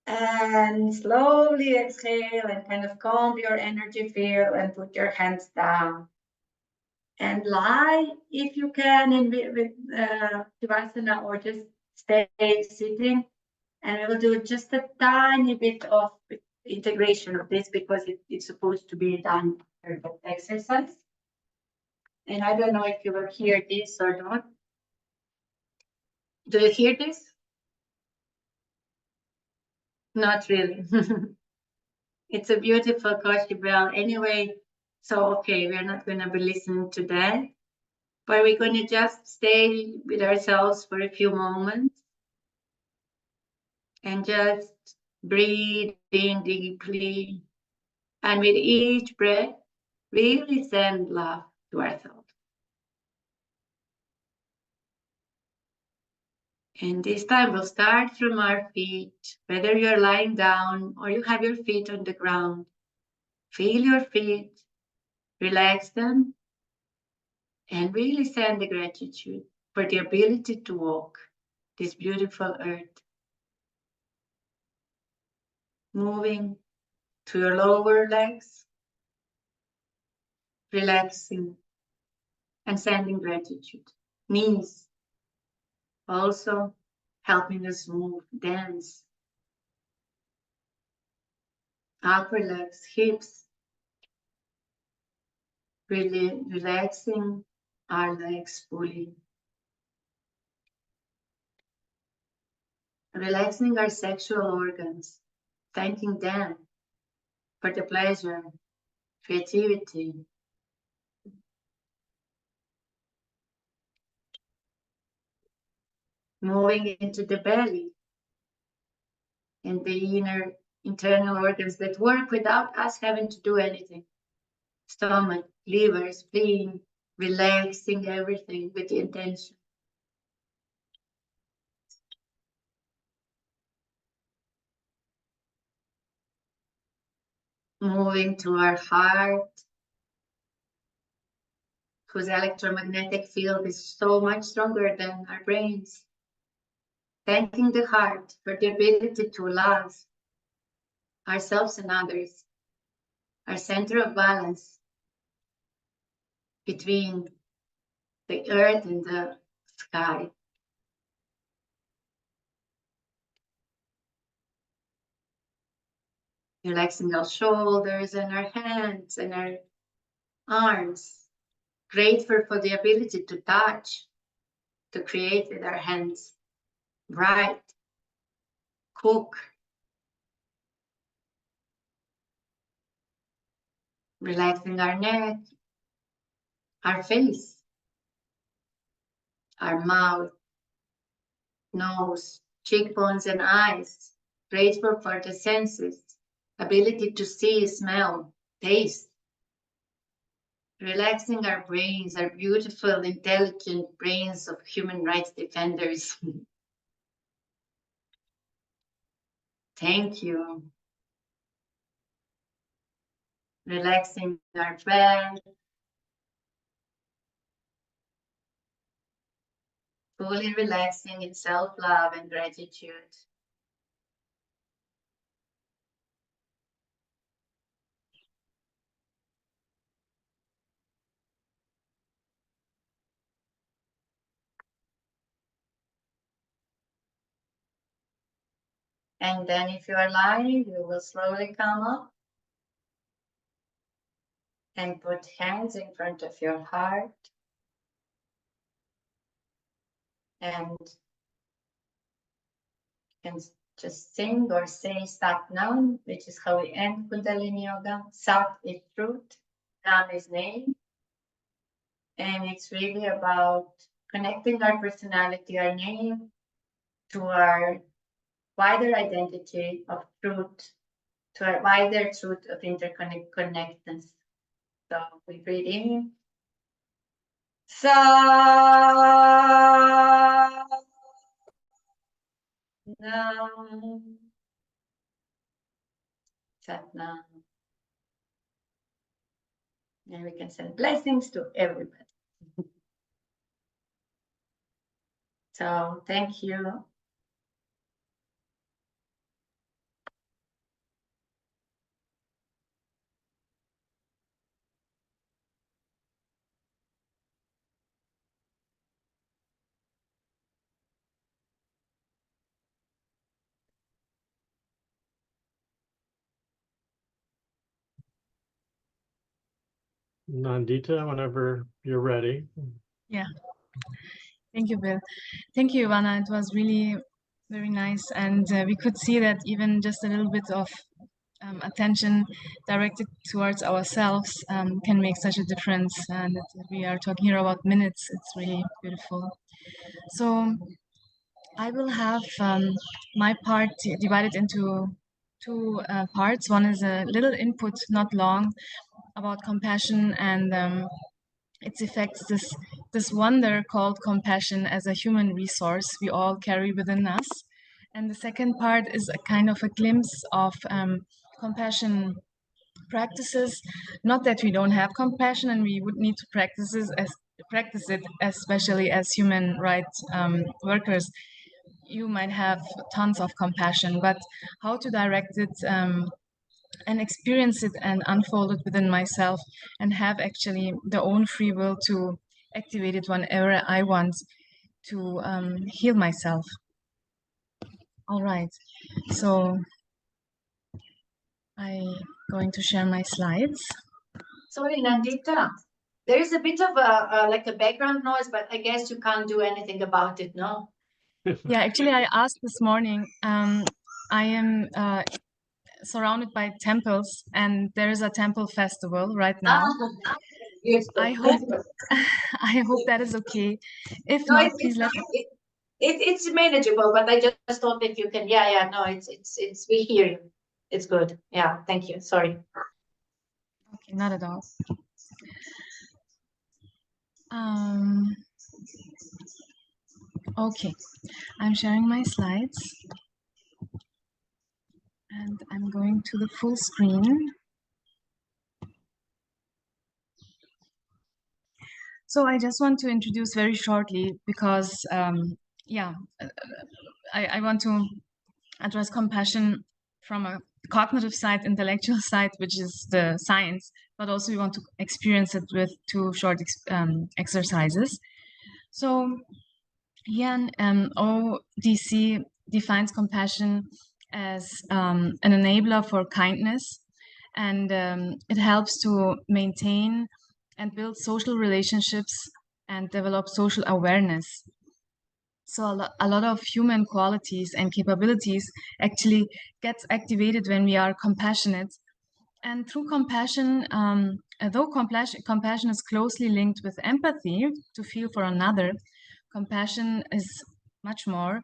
and slowly exhale and kind of calm your energy field and put your hands down. And lie if you can in with Shavasana, or just stay sitting. And we will do just a tiny bit of integration of this because it's supposed to be done perfect exercise. And I don't know if you will hear this or not. Do you hear this? Not really. It's a beautiful Koshi bell anyway. So, okay, we're not going to be listening to that. But we're going to just stay with ourselves for a few moments. And just breathe in deeply. And with each breath, really send love to ourselves. And this time we'll start from our feet, whether you're lying down or you have your feet on the ground. Feel your feet, relax them, and really send the gratitude for the ability to walk this beautiful earth. Moving to your lower legs, relaxing and sending gratitude. Knees also helping us move, dance. Upper legs, hips, really relaxing our legs fully. Relaxing our sexual organs, thanking them for the pleasure, creativity. Moving into the belly and the internal organs that work without us having to do anything. Stomach, liver, spleen, relaxing everything with the intention. Moving to our heart, whose electromagnetic field is so much stronger than our brains. Thanking the heart for the ability to love ourselves and others, our center of balance between the earth and the sky. Relaxing our shoulders and our hands and our arms. Grateful for the ability to touch, to create with our hands. Write, cook. Relaxing our neck, our face, our mouth, nose, cheekbones, and eyes. Grateful for the senses, ability to see, smell, taste. Relaxing our brains, our beautiful, intelligent brains of human rights defenders. Thank you. Relaxing our breath. Fully relaxing in self-love and gratitude. And then if you are live, you will slowly come up and put hands in front of your heart. And you can just sing or say Sat Nam, which is how we end Kundalini Yoga. Sat is truth, Nam is name. And it's really about connecting our personality, our name, to our wider identity of truth, to our wider truth of interconnectedness. So we breathe in. Sa Nam. Sat Nam. And we can send blessings to everybody. So thank you. Nandita, whenever you're ready. Yeah. Thank you, Bill. Thank you, Ivana. It was really very nice. And we could see that even just a little bit of attention directed towards ourselves can make such a difference. And we are talking here about minutes. It's really beautiful. So I will have my part divided into two parts. One is a little input, not long, about compassion and its effects, this wonder called compassion as a human resource we all carry within us. And the second part is a kind of a glimpse of compassion practices. Not that we don't have compassion and we would need to practice it, especially as human rights workers. You might have tons of compassion, but how to direct it and experience it and unfold it within myself and have actually the own free will to activate it whenever I want to heal myself. All right, so I'm going to share my slides. Sorry, Nandita. There is a bit of a like a background noise, but I guess you can't do anything about it, no? Yeah, actually, I asked this morning. I am surrounded by temples, and there is a temple festival right now. Yes, I hope I hope that is okay. If no, not, please let me. it's manageable, but I just thought if you can, yeah, no, it's we hear you. It's good. Yeah, thank you. Sorry. Okay, not at all. Okay, I'm sharing my slides and I'm going to the full screen. So I just want to introduce very shortly because, yeah, I want to address compassion from a cognitive side, intellectual side, which is the science, but also we want to experience it with two short exercises. So here, ODC defines compassion as an enabler for kindness, and it helps to maintain and build social relationships and develop social awareness. So a lot of human qualities and capabilities actually gets activated when we are compassionate. And through compassion, though compassion is closely linked with empathy to feel for another, compassion is much more.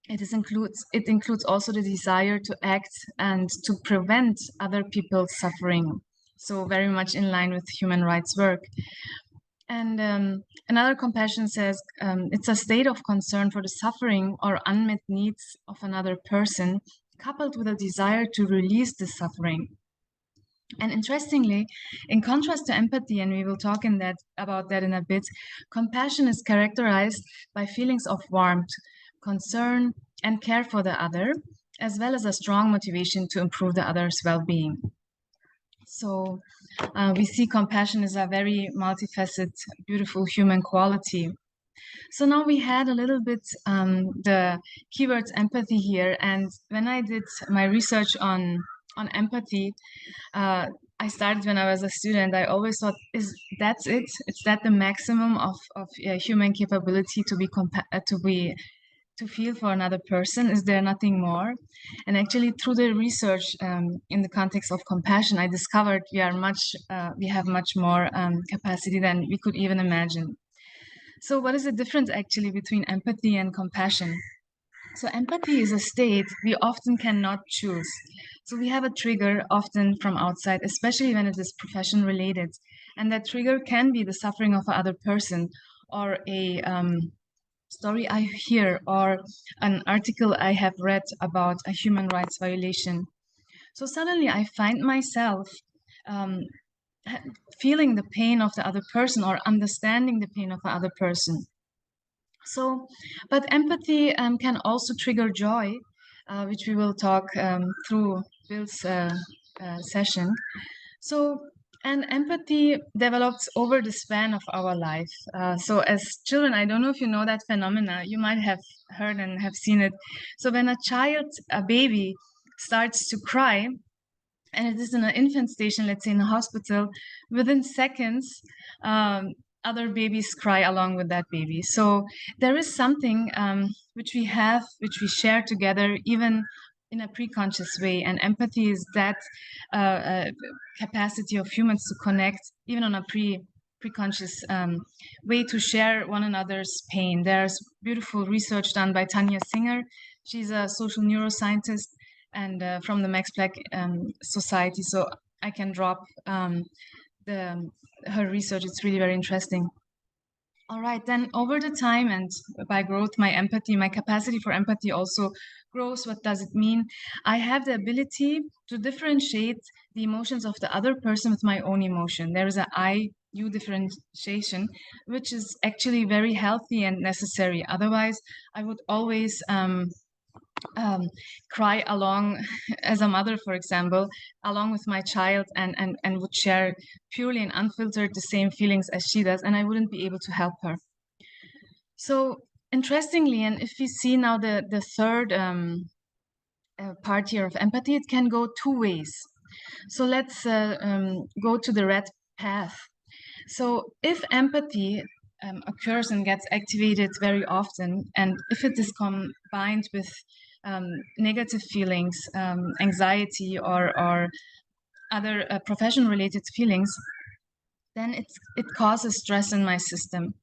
It includes also the desire to act and to prevent other people's suffering. So very much in line with human rights work. And another compassion says it's a state of concern for the suffering or unmet needs of another person, coupled with a desire to release the suffering. And interestingly, in contrast to empathy, and we will talk about that in a bit, compassion is characterized by feelings of warmth, concern, and care for the other, as well as a strong motivation to improve the other's well-being. So we see compassion as a very multifaceted, beautiful human quality. So now we had a little bit the keywords empathy here, and when I did my research on empathy, I started when I was a student. I always thought, that's it? Is that the maximum of human capability to feel for another person? Is there nothing more? And actually, through the research in the context of compassion, I discovered we have much more capacity than we could even imagine. So what is the difference actually between empathy and compassion? So empathy is a state we often cannot choose. So we have a trigger often from outside, especially when it is profession related. And that trigger can be the suffering of another person, or a story I hear, or an article I have read about a human rights violation. So suddenly I find myself feeling the pain of the other person, or understanding the pain of the other person. So, but empathy can also trigger joy, which we will talk through Bill's session. So, and empathy develops over the span of our life. So as children, I don't know if you know that phenomena, you might have heard and have seen it. So when a baby starts to cry, and it is in an infant station, let's say in a hospital, within seconds, other babies cry along with that baby. So there is something which we share together, even in a pre-conscious way. And empathy is that capacity of humans to connect, even on a pre-conscious way, to share one another's pain. There's beautiful research done by Tanya Singer. She's a social neuroscientist, and from the Max Planck Society. So I can drop her research. It's really very interesting. All right, then over the time and by growth, my capacity for empathy also grows. What does it mean? I have the ability to differentiate the emotions of the other person with my own emotion. There is an I-you differentiation, which is actually very healthy and necessary. Otherwise, I would always cry along as a mother, for example, along with my child, and would share purely and unfiltered the same feelings as she does, and I wouldn't be able to help her. So interestingly, and if we see now the third part here of empathy, it can go two ways. So let's go to the red path. So if empathy occurs and gets activated very often, and if it is combined with negative feelings, anxiety, or other profession-related feelings, then it causes stress in my system.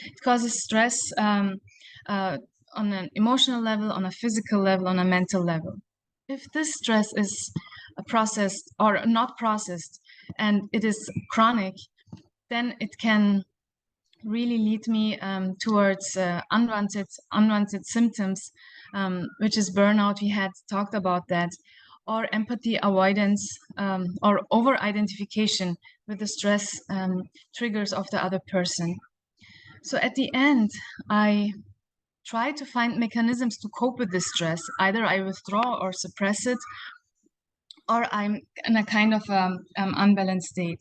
It causes stress on an emotional level, on a physical level, on a mental level. If this stress is processed or not processed, and it is chronic, then it can really lead me towards unwanted symptoms, which is burnout. We had talked about that, or empathy avoidance, or over-identification with the stress triggers of the other person. So at the end, I try to find mechanisms to cope with this stress. Either I withdraw or suppress it, or I'm in a kind of unbalanced state.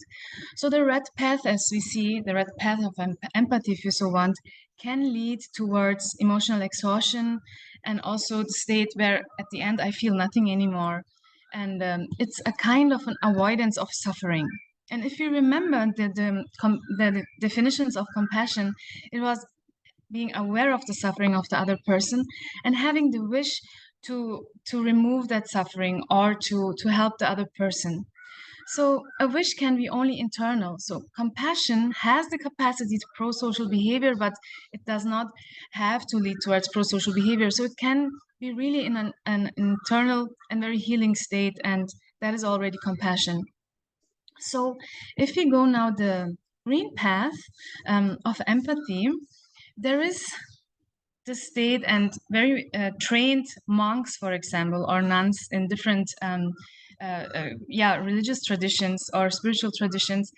So the red path, as we see, the red path of empathy, if you so want, can lead towards emotional exhaustion, and also the state where at the end I feel nothing anymore. And it's a kind of an avoidance of suffering. And if you remember the definitions of compassion, it was being aware of the suffering of the other person and having the wish to remove that suffering, or to help the other person. So a wish can be only internal. So compassion has the capacity to pro-social behavior, but it does not have to lead towards pro-social behavior. So it can be really in an internal and very healing state, and that is already compassion. So if we go now the green path of empathy, there is the state, and very trained monks, for example, or nuns in different religious traditions or spiritual traditions,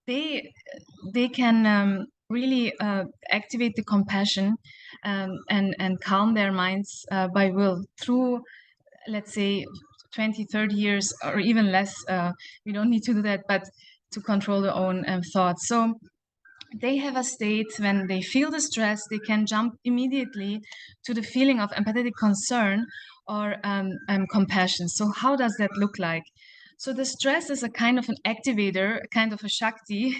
they can really activate the compassion and calm their minds by will through, let's say, 20-30 years or even less. We don't need to do that, but to control their own thoughts. So they have a state when they feel the stress, they can jump immediately to the feeling of empathetic concern or compassion. So how does that look like? So the stress is a kind of an activator, a kind of a Shakti.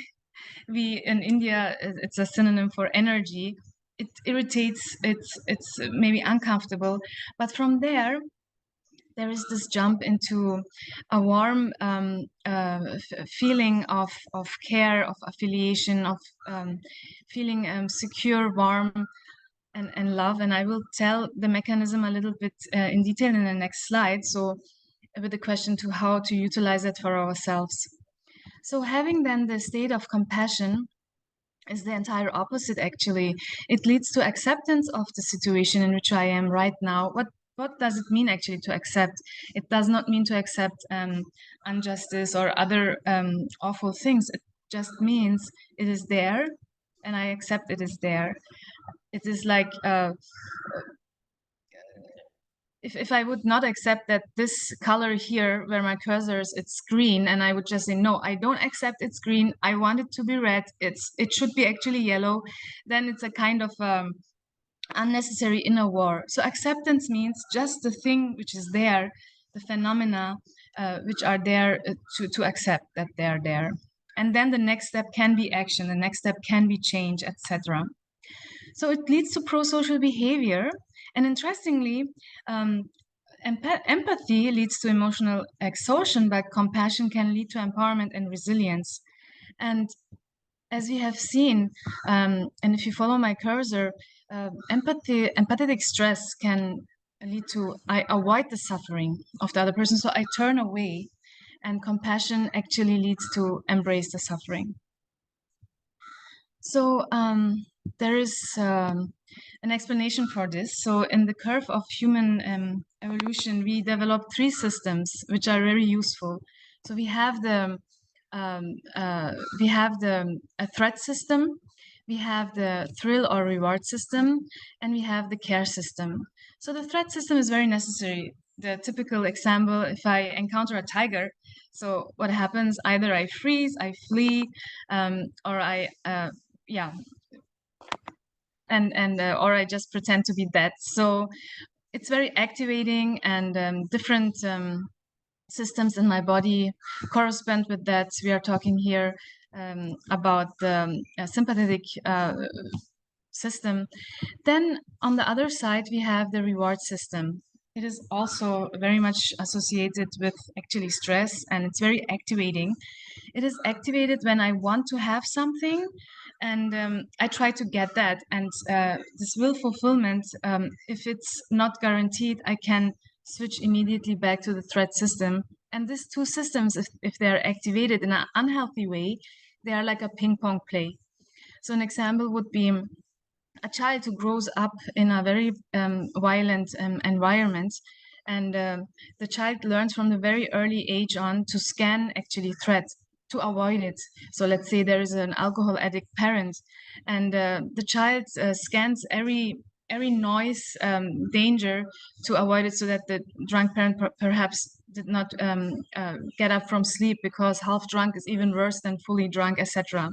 We in India, it's a synonym for energy. It irritates, it's maybe uncomfortable, but from there is this jump into a warm feeling of care, of affiliation, of feeling secure, warm, and love. And I will tell the mechanism a little bit in detail in the next slide. So with the question to how to utilize it for ourselves. So having then the state of compassion is the entire opposite, actually. It leads to acceptance of the situation in which I am right now. What does it mean actually to accept? It does not mean to accept injustice or other awful things. It just means it is there, and I accept it is there. It is like if I would not accept that this color here where my cursor is, it's green, and I would just say, no, I don't accept it's green, I want it to be red, it should be actually yellow, then it's a kind of unnecessary inner war. So acceptance means just the thing which is there, the phenomena which are there to accept that they're there. And then the next step can be action, the next step can be change, etc. So it leads to pro-social behavior. And interestingly, empathy leads to emotional exhaustion, but compassion can lead to empowerment and resilience. And as we have seen, and if you follow my cursor, empathetic stress can lead to, I avoid the suffering of the other person, so I turn away, and compassion actually leads to embrace the suffering. So there is an explanation for this. So in the curve of human evolution, we developed 3 systems which are very useful. So we have the a threat system, we have the thrill or reward system, and we have the care system. So the threat system is very necessary. The typical example, if I encounter a tiger, so what happens? Either I freeze, I flee, or I or I just pretend to be dead. So it's very activating, and different systems in my body correspond with that. We are talking here about the sympathetic system. Then on the other side, we have the reward system. It is also very much associated with actually stress, and it's very activating. It is activated when I want to have something, and I try to get that. And this will fulfillment, if it's not guaranteed, I can switch immediately back to the threat system. And these 2 systems, if they're activated in an unhealthy way, they are like a ping pong play. So an example would be a child who grows up in a very violent environment, and the child learns from the very early age on to scan actually threats, to avoid it. So let's say there is an alcohol addict parent, and the child scans every noise, danger, to avoid it, so that the drunk parent perhaps did not get up from sleep, because half drunk is even worse than fully drunk, etc.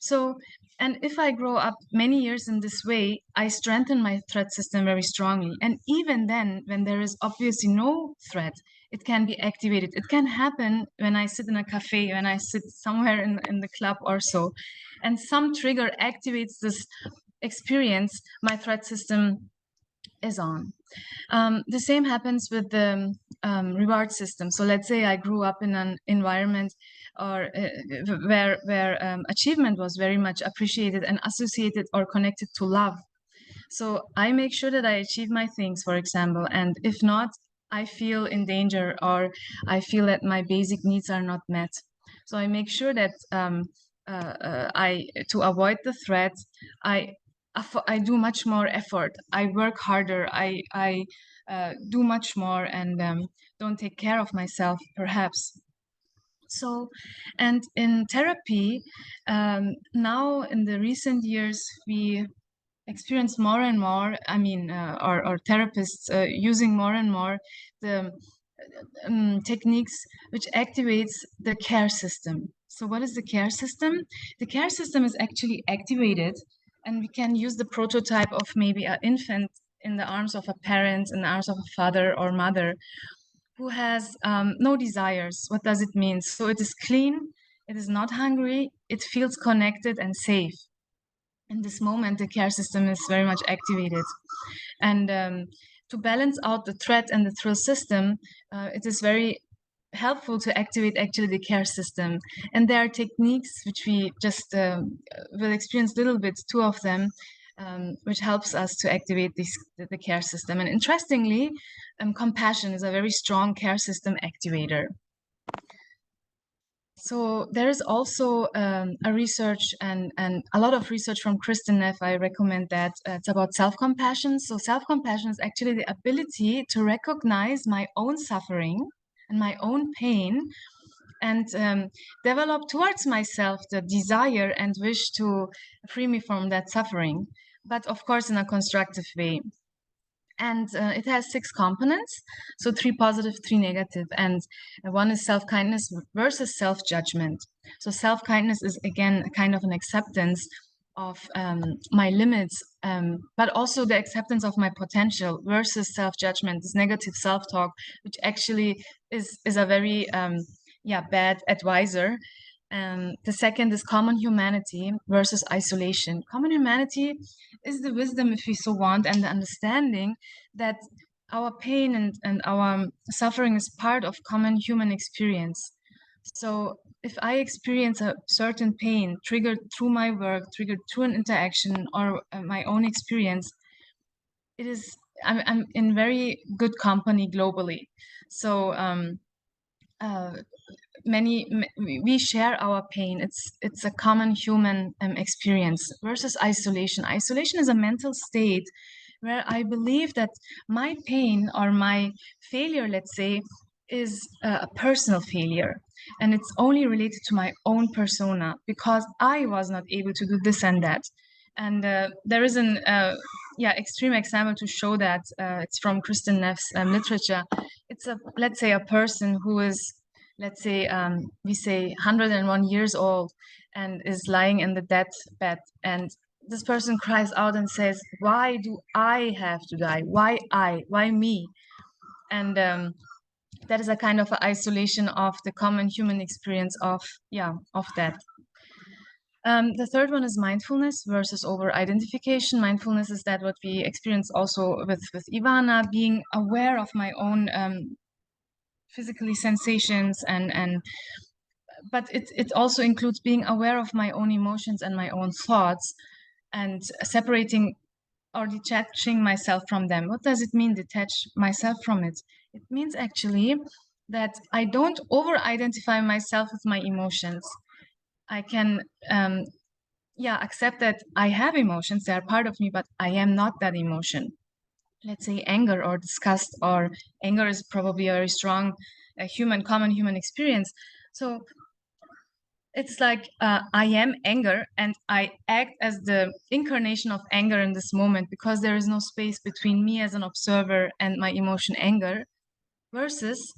So, and if I grow up many years in this way, I strengthen my threat system very strongly. And even then, when there is obviously no threat, it can be activated. It can happen when I sit in a cafe, when I sit somewhere in the club or so, and some trigger activates this experience, my threat system is on. The same happens with the reward system. So let's say I grew up in an environment or where achievement was very much appreciated and associated or connected to love. So I make sure that I achieve my things, for example, and if not, I feel in danger, or I feel that my basic needs are not met. So I make sure that to avoid the threat, I do much more effort. I work harder. I do much more, and don't take care of myself, perhaps. So, and in therapy, now in the recent years, we experience more and more, I mean, our therapists using more and more the techniques which activates the care system. So what is the care system? The care system is actually activated, and we can use the prototype of maybe an infant in the arms of a parent, in the arms of a father or mother who has no desires. What does it mean? So it is clean, it is not hungry, it feels connected and safe. In this moment, the care system is very much activated. And to balance out the threat and the thrill system, it is very helpful to activate actually the care system. And there are techniques which we just will experience a little bit, two of them, which helps us to activate the care system. And interestingly, compassion is a very strong care system activator. So there is also a research and a lot of research from Kristin Neff. I recommend that. It's about self-compassion. So self-compassion is actually the ability to recognize my own suffering and my own pain and develop towards myself the desire and wish to free me from that suffering, but of course in a constructive way. And it has 6 components, so 3 positive, 3 negative, and one is self-kindness versus self-judgment. So self-kindness is again a kind of an acceptance of my limits, but also the acceptance of my potential versus self-judgment, this negative self-talk, which actually is a very bad advisor. The second is common humanity versus isolation. Common humanity is the wisdom, if we so want, and the understanding that our pain and our suffering is part of common human experience. So if I experience a certain pain triggered through my work, triggered through an interaction or my own experience, I'm in very good company globally. So we share our pain. It's a common human experience versus isolation. Isolation is a mental state where I believe that my pain or my failure, let's say, is a personal failure, and it's only related to my own persona because I was not able to do this and that. And there is an extreme example to show that. It's from Kristin Neff's literature. It's let's say a person who is, let's say, we say 101 years old and is lying in the deathbed, and this person cries out and says, why do I have to die? Why me? And that is a kind of isolation of the common human experience of death. The third one is mindfulness versus over-identification. Mindfulness is that what we experience also with Ivana, being aware of my own physically sensations but it also includes being aware of my own emotions and my own thoughts and separating or detaching myself from them. What does it mean, detach myself from it? It means actually that I don't over-identify myself with my emotions. I can accept that I have emotions, they are part of me, but I am not that emotion. Let's say anger or disgust, or anger is probably a very strong common human experience. So it's like I am anger and I act as the incarnation of anger in this moment because there is no space between me as an observer and my emotion anger, versus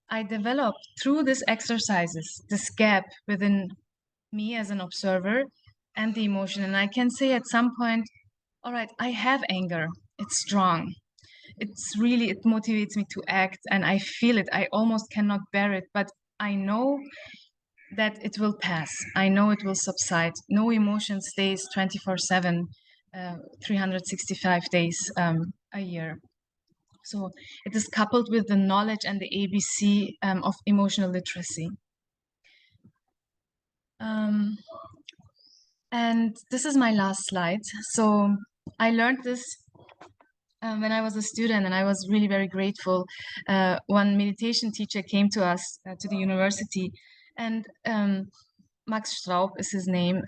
I develop through these exercises this gap within me as an observer and the emotion. And I can say at some point, all right, I have anger, it's strong. It motivates me to act and I feel it. I almost cannot bear it, but I know that it will pass. I know it will subside. No emotion stays 24/7, 365 days a year. So it is coupled with the knowledge and the ABC of emotional literacy. And this is my last slide. So I learned this when I was a student, and I was really very grateful. One meditation teacher came to us, to the university, and Max Straub is his name.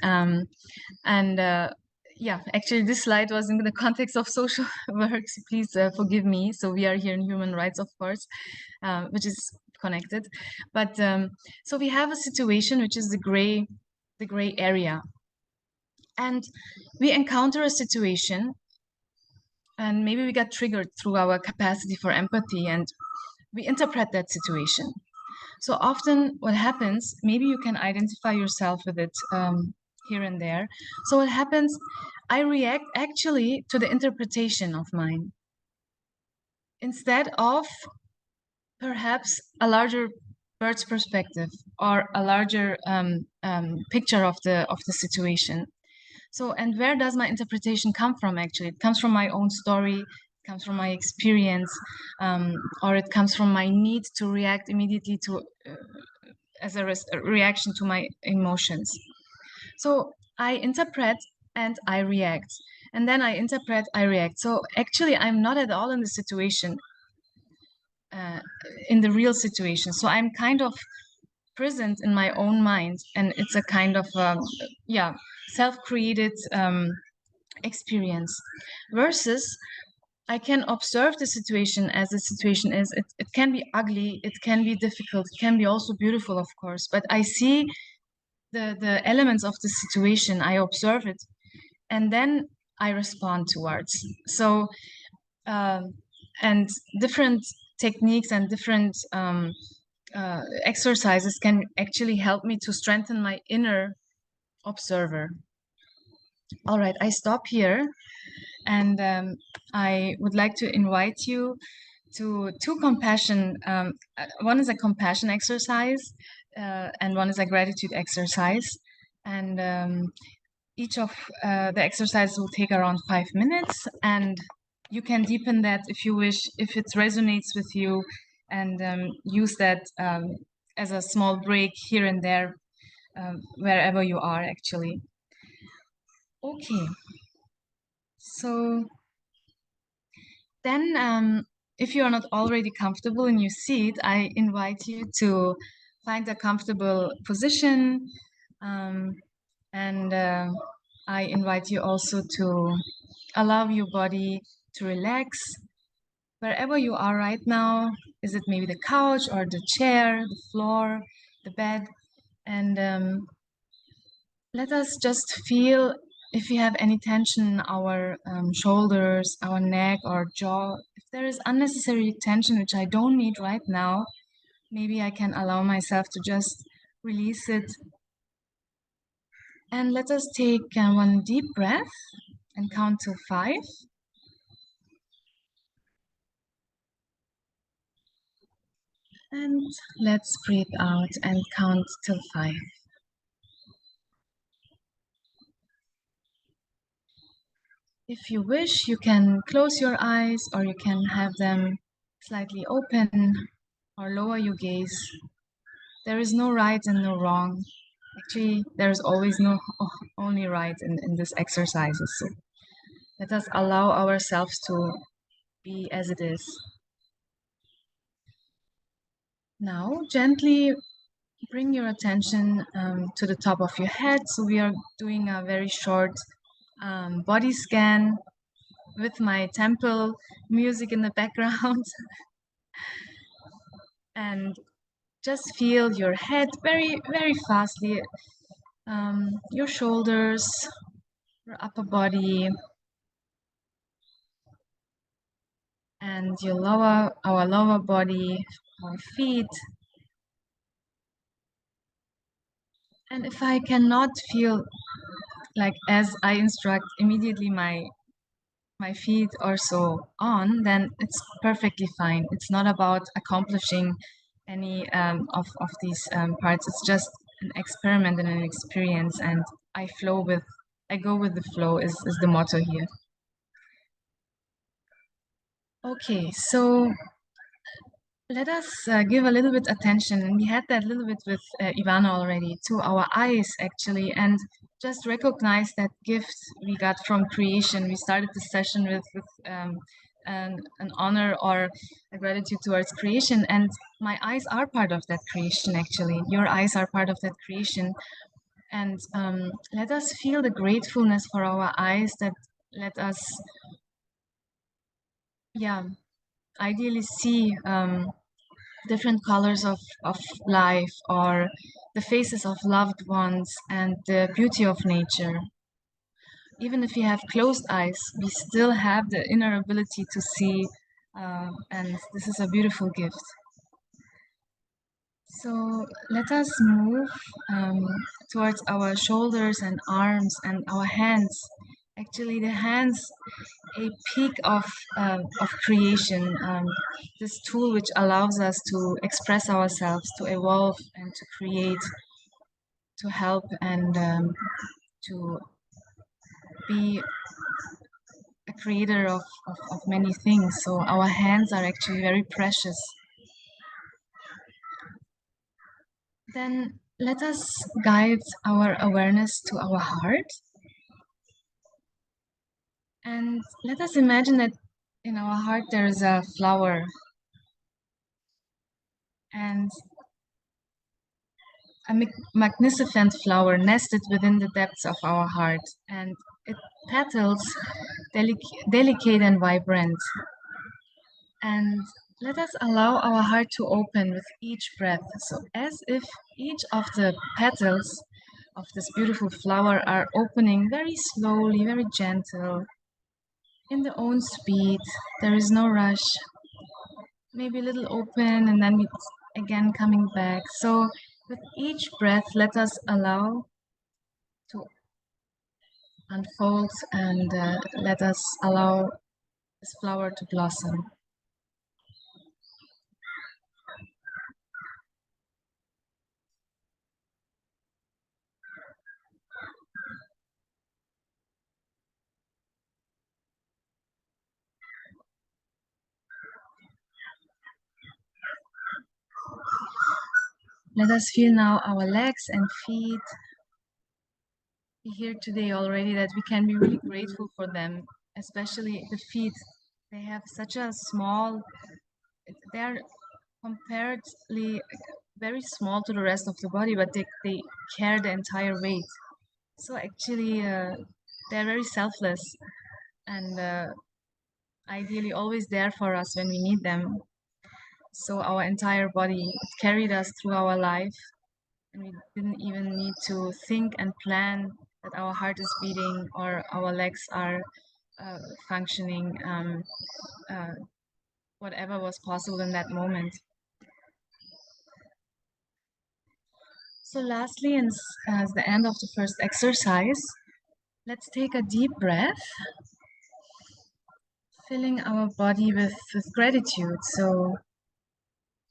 Actually this slide was in the context of social work, so please forgive me. So we are here in human rights, of course, which is connected. But so we have a situation which is the gray area. And we encounter a situation and maybe we got triggered through our capacity for empathy, and we interpret that situation. So often what happens, maybe you can identify yourself with it here and there. So what happens, I react actually to the interpretation of mine instead of perhaps a larger bird's perspective or a larger picture of the situation. So, and where does my interpretation come from actually? It comes from my own story, it comes from my experience, or it comes from my need to react immediately to as a reaction to my emotions. So I interpret and I react, and then I interpret, I react. So actually, I'm not at all in the situation, in the real situation. So I'm kind of present in my own mind, and it's a kind of yeah, self-created experience. Versus, I can observe the situation as the situation is. It can be ugly, it can be difficult, it can be also beautiful, of course. But I see the elements of the situation, I observe it, and then I respond towards. So, and different techniques and different exercises can actually help me to strengthen my inner observer. All right, I stop here, and I would like to invite you to two compassion. One is a compassion exercise, and one is a gratitude exercise. And each of the exercises will take around 5 minutes, and you can deepen that if you wish, if it resonates with you, and use that as a small break here and there, wherever you are actually. Okay, so then if you are not already comfortable in your seat, I invite you to find a comfortable position, and I invite you also to allow your body to relax wherever you are right now. Is it maybe the couch or the chair, the floor, the bed? And let us just feel if we have any tension in our shoulders, our neck, or jaw. If there is unnecessary tension, which I don't need right now, maybe I can allow myself to just release it. And let us take one deep breath and count till 5. And let's breathe out and count till 5. If you wish, you can close your eyes, or you can have them slightly open, or lower your gaze. There is no right and no wrong. Actually, there is always only right in this exercises. So let us allow ourselves to be as it is. Now, gently bring your attention to the top of your head. So we are doing a very short body scan with my temple music in the background. And just feel your head very, very fastly, your shoulders, your upper body, and our lower body, our feet. And if I cannot feel like as I instruct immediately my feet or so on, then it's perfectly fine. It's not about accomplishing any of these parts. It's just an experiment and an experience, and I go with the flow is the motto here. Okay, so let us give a little bit attention, and we had that little bit with Ivana already, to our eyes actually, and just recognize that gift we got from creation. We started the session with an honor or a gratitude towards creation, and my eyes are part of that creation actually. Your eyes are part of that creation, and let us feel the gratefulness for our eyes that let us, yeah, ideally see different colors of life, or the faces of loved ones, and the beauty of nature. Even if we have closed eyes, we still have the inner ability to see, and this is a beautiful gift. So let us move towards our shoulders and arms and our hands. Actually, the hands, a peak of creation. This tool which allows us to express ourselves, to evolve, and to create, to help, and to be a creator of many things. So our hands are actually very precious. Then let us guide our awareness to our heart. And let us imagine that in our heart there is a flower. And a magnificent flower nested within the depths of our heart. And its petals delicate and vibrant. And let us allow our heart to open with each breath. So as if each of the petals of this beautiful flower are opening very slowly, very gentle, in their own speed. There is no rush. Maybe a little open and then it's again coming back. So with each breath, let us allow to unfold and let us allow this flower to blossom. Let us feel now our legs and feet. We hear today already that we can be really grateful for them, especially the feet. They have such a small, they're comparatively very small to the rest of the body, but they carry the entire weight. So actually, they're very selfless and ideally always there for us when we need them. So our entire body carried us through our life, and we didn't even need to think and plan that our heart is beating or our legs are functioning, whatever was possible in that moment. So lastly, and as the end of the first exercise, let's take a deep breath, filling our body with gratitude. So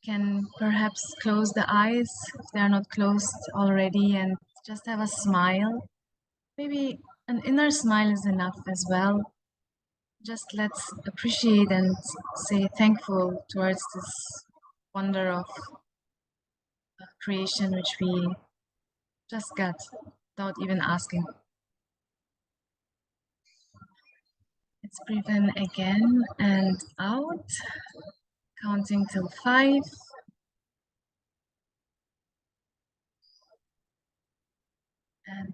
can perhaps close the eyes if they're not closed already and just have a smile. Maybe an inner smile is enough as well. Just let's appreciate and say thankful towards this wonder of creation which we just got without even asking. Let's breathe in again and out, counting till 5. And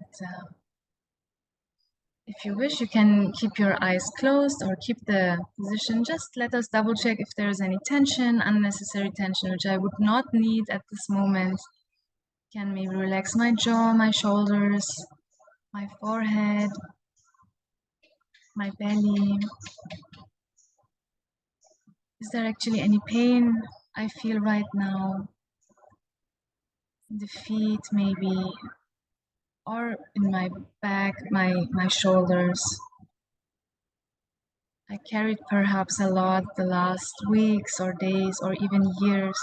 if you wish, you can keep your eyes closed or keep the position. Just let us double check if there is any tension, unnecessary tension, which I would not need at this moment. Can maybe relax my jaw, my shoulders, my forehead, my belly. Is there actually any pain I feel right now? In the feet maybe, or in my back, my shoulders. I carried perhaps a lot the last weeks or days or even years.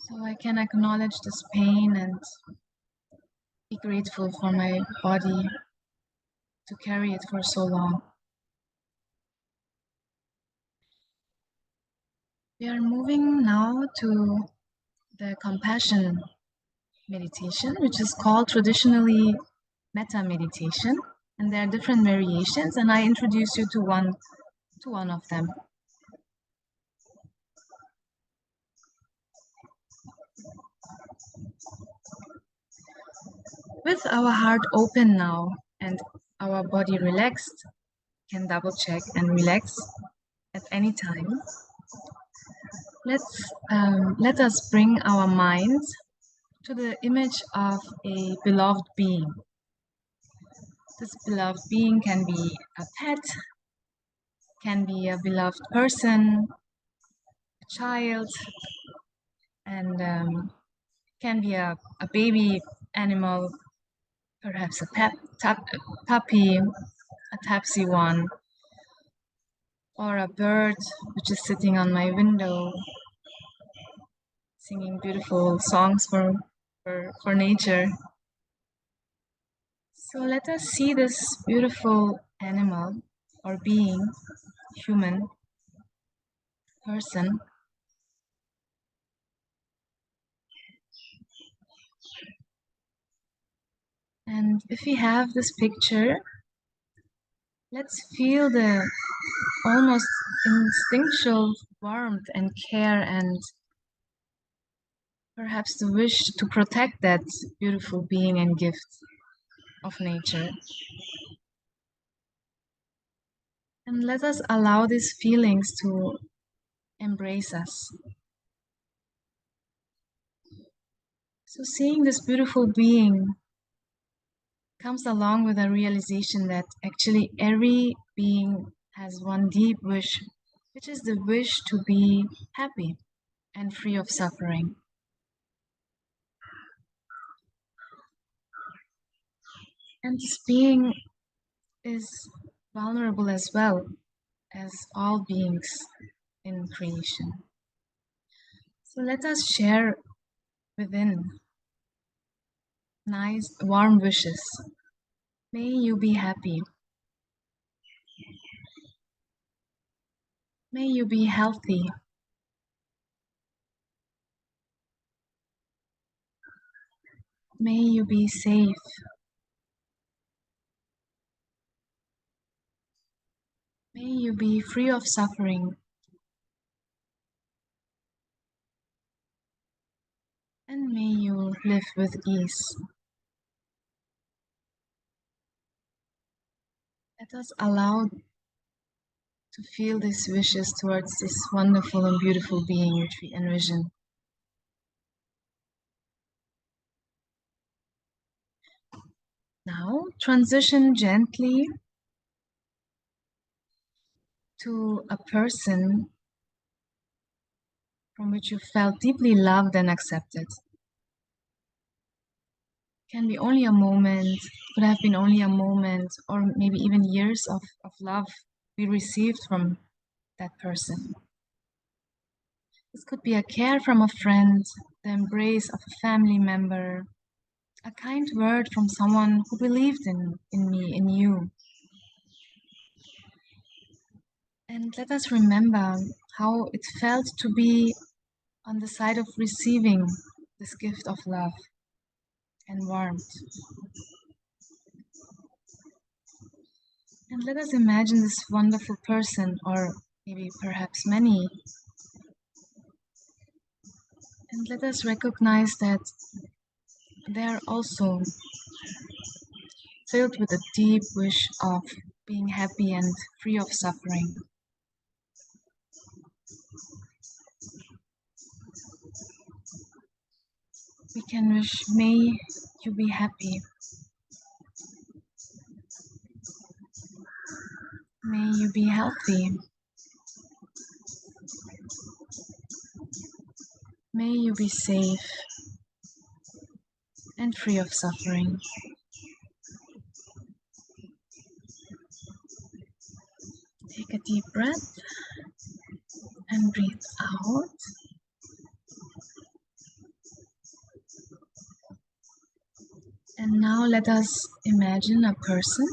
So I can acknowledge this pain and be grateful for my body to carry it for so long. We are moving now to the compassion meditation, which is called traditionally metta meditation. And there are different variations, and I introduce you to one of them. With our heart open now and our body relaxed, can double check and relax at any time. Let us bring our mind to the image of a beloved being. This beloved being can be a pet, can be a beloved person, a child, and can be a baby animal, perhaps a puppy, a tapsy one, or a bird which is sitting on my window, singing beautiful songs for nature. So let us see this beautiful animal or being, human, person. And if we have this picture, let's feel the almost instinctual warmth and care and perhaps the wish to protect that beautiful being and gift of nature. And let us allow these feelings to embrace us. So seeing this beautiful being comes along with a realization that actually every being has one deep wish, which is the wish to be happy and free of suffering. And this being is vulnerable as well as all beings in creation. So let us share within nice, warm wishes. May you be happy. May you be healthy. May you be safe. May you be free of suffering. And may you live with ease. Let us allow to feel these wishes towards this wonderful and beautiful being which we envision. Now transition gently to a person from which you felt deeply loved and accepted. Can be only a moment, could have been only a moment, or maybe even years of love we received from that person. This could be a care from a friend, the embrace of a family member, a kind word from someone who believed in me, in you. And let us remember how it felt to be on the side of receiving this gift of love and warmth. And let us imagine this wonderful person, or maybe perhaps many, and let us recognize that they are also filled with a deep wish of being happy and free of suffering. We can wish, may you be happy. May you be healthy. May you be safe and free of suffering. Take a deep breath and breathe out. And now let us imagine a person,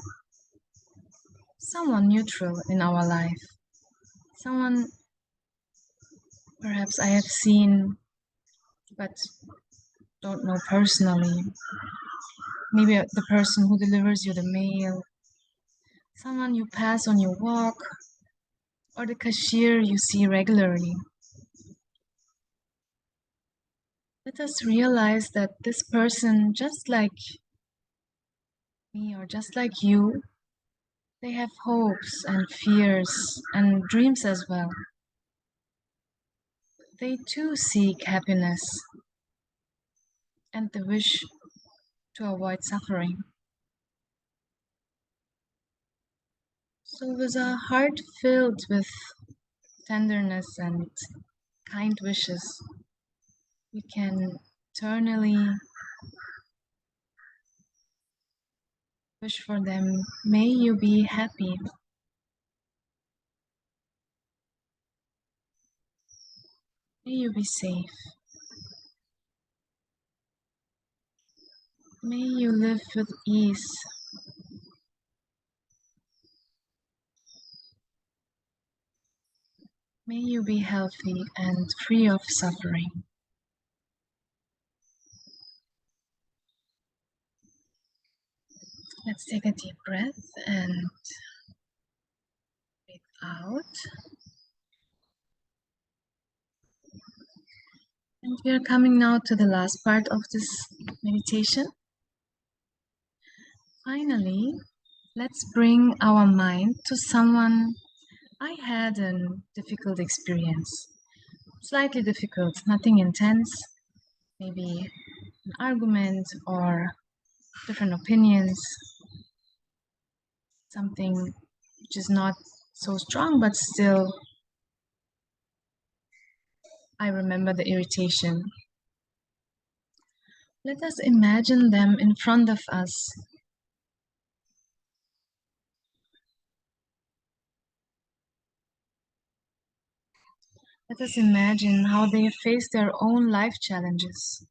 someone neutral in our life, someone perhaps I have seen but don't know personally. Maybe the person who delivers you the mail, someone you pass on your walk, or the cashier you see regularly. Let us realize that this person, just like me or just like you, they have hopes and fears and dreams as well. They too seek happiness and the wish to avoid suffering. So with a heart filled with tenderness and kind wishes. We can eternally wish for them, may you be happy. May you be safe. May you live with ease. May you be healthy and free of suffering. Let's take a deep breath and breathe out. And we are coming now to the last part of this meditation. Finally, let's bring our mind to someone I had a difficult experience. Slightly difficult, nothing intense, maybe an argument or different opinions, something which is not so strong, but still I remember the irritation. Let us imagine them in front of us. Let us imagine how they face their own life challenges,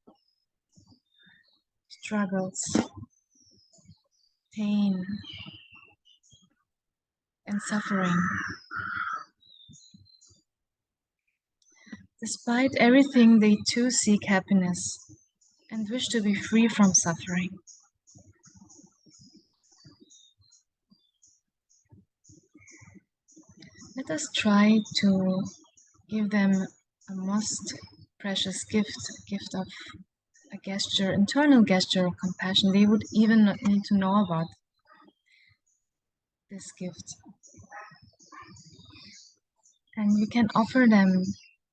struggles, pain, and suffering. Despite everything, they too seek happiness and wish to be free from suffering. Let us try to give them a most precious gift, a gift of a gesture, internal gesture of compassion. They would even not need to know about this gift. And we can offer them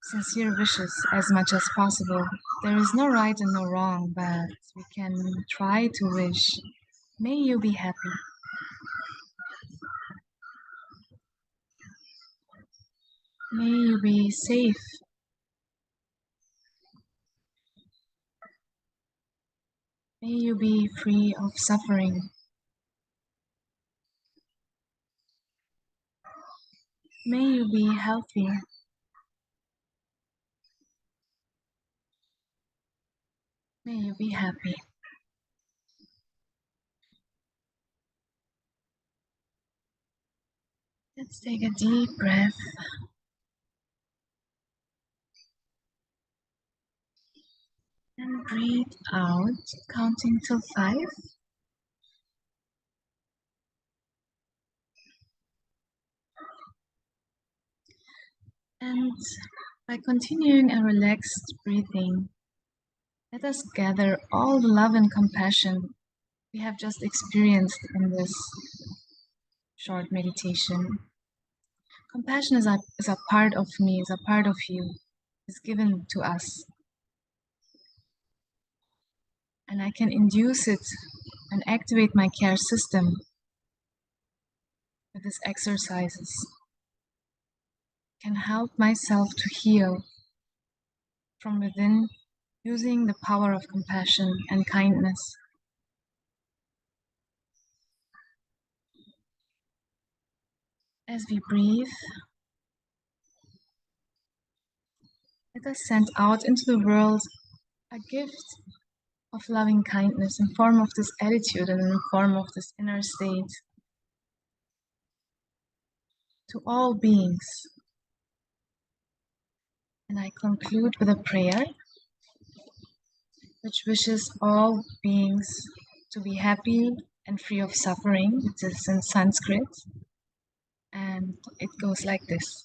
sincere wishes as much as possible. There is no right and no wrong, but we can try to wish, may you be happy. May you be safe. May you be free of suffering. May you be healthy. May you be happy. Let's take a deep breath. And breathe out, counting till 5. And by continuing a relaxed breathing, let us gather all the love and compassion we have just experienced in this short meditation. Compassion is a part of me, is a part of you, is given to us. And I can induce it and activate my care system with these exercises. Can help myself to heal from within using the power of compassion and kindness. As we breathe, let us send out into the world a gift of loving kindness in form of this attitude and in form of this inner state to all beings. And I conclude with a prayer which wishes all beings to be happy and free of suffering. It is in Sanskrit, and it goes like this.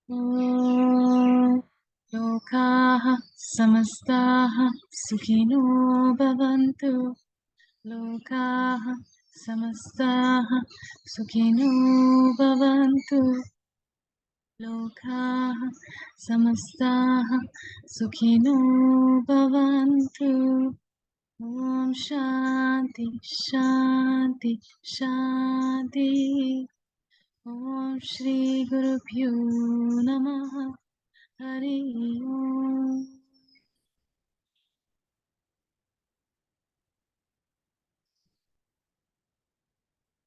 Om Lokaha Samastaha Sukhino Bhavantu. Lokaha Samastaha Sukhino Bhavantu. Lokaha Samastaha Sukhino Bhavantu. Om Shanti Shanti Shanti. Om Shri Guru Pyo Namaha Hari Om.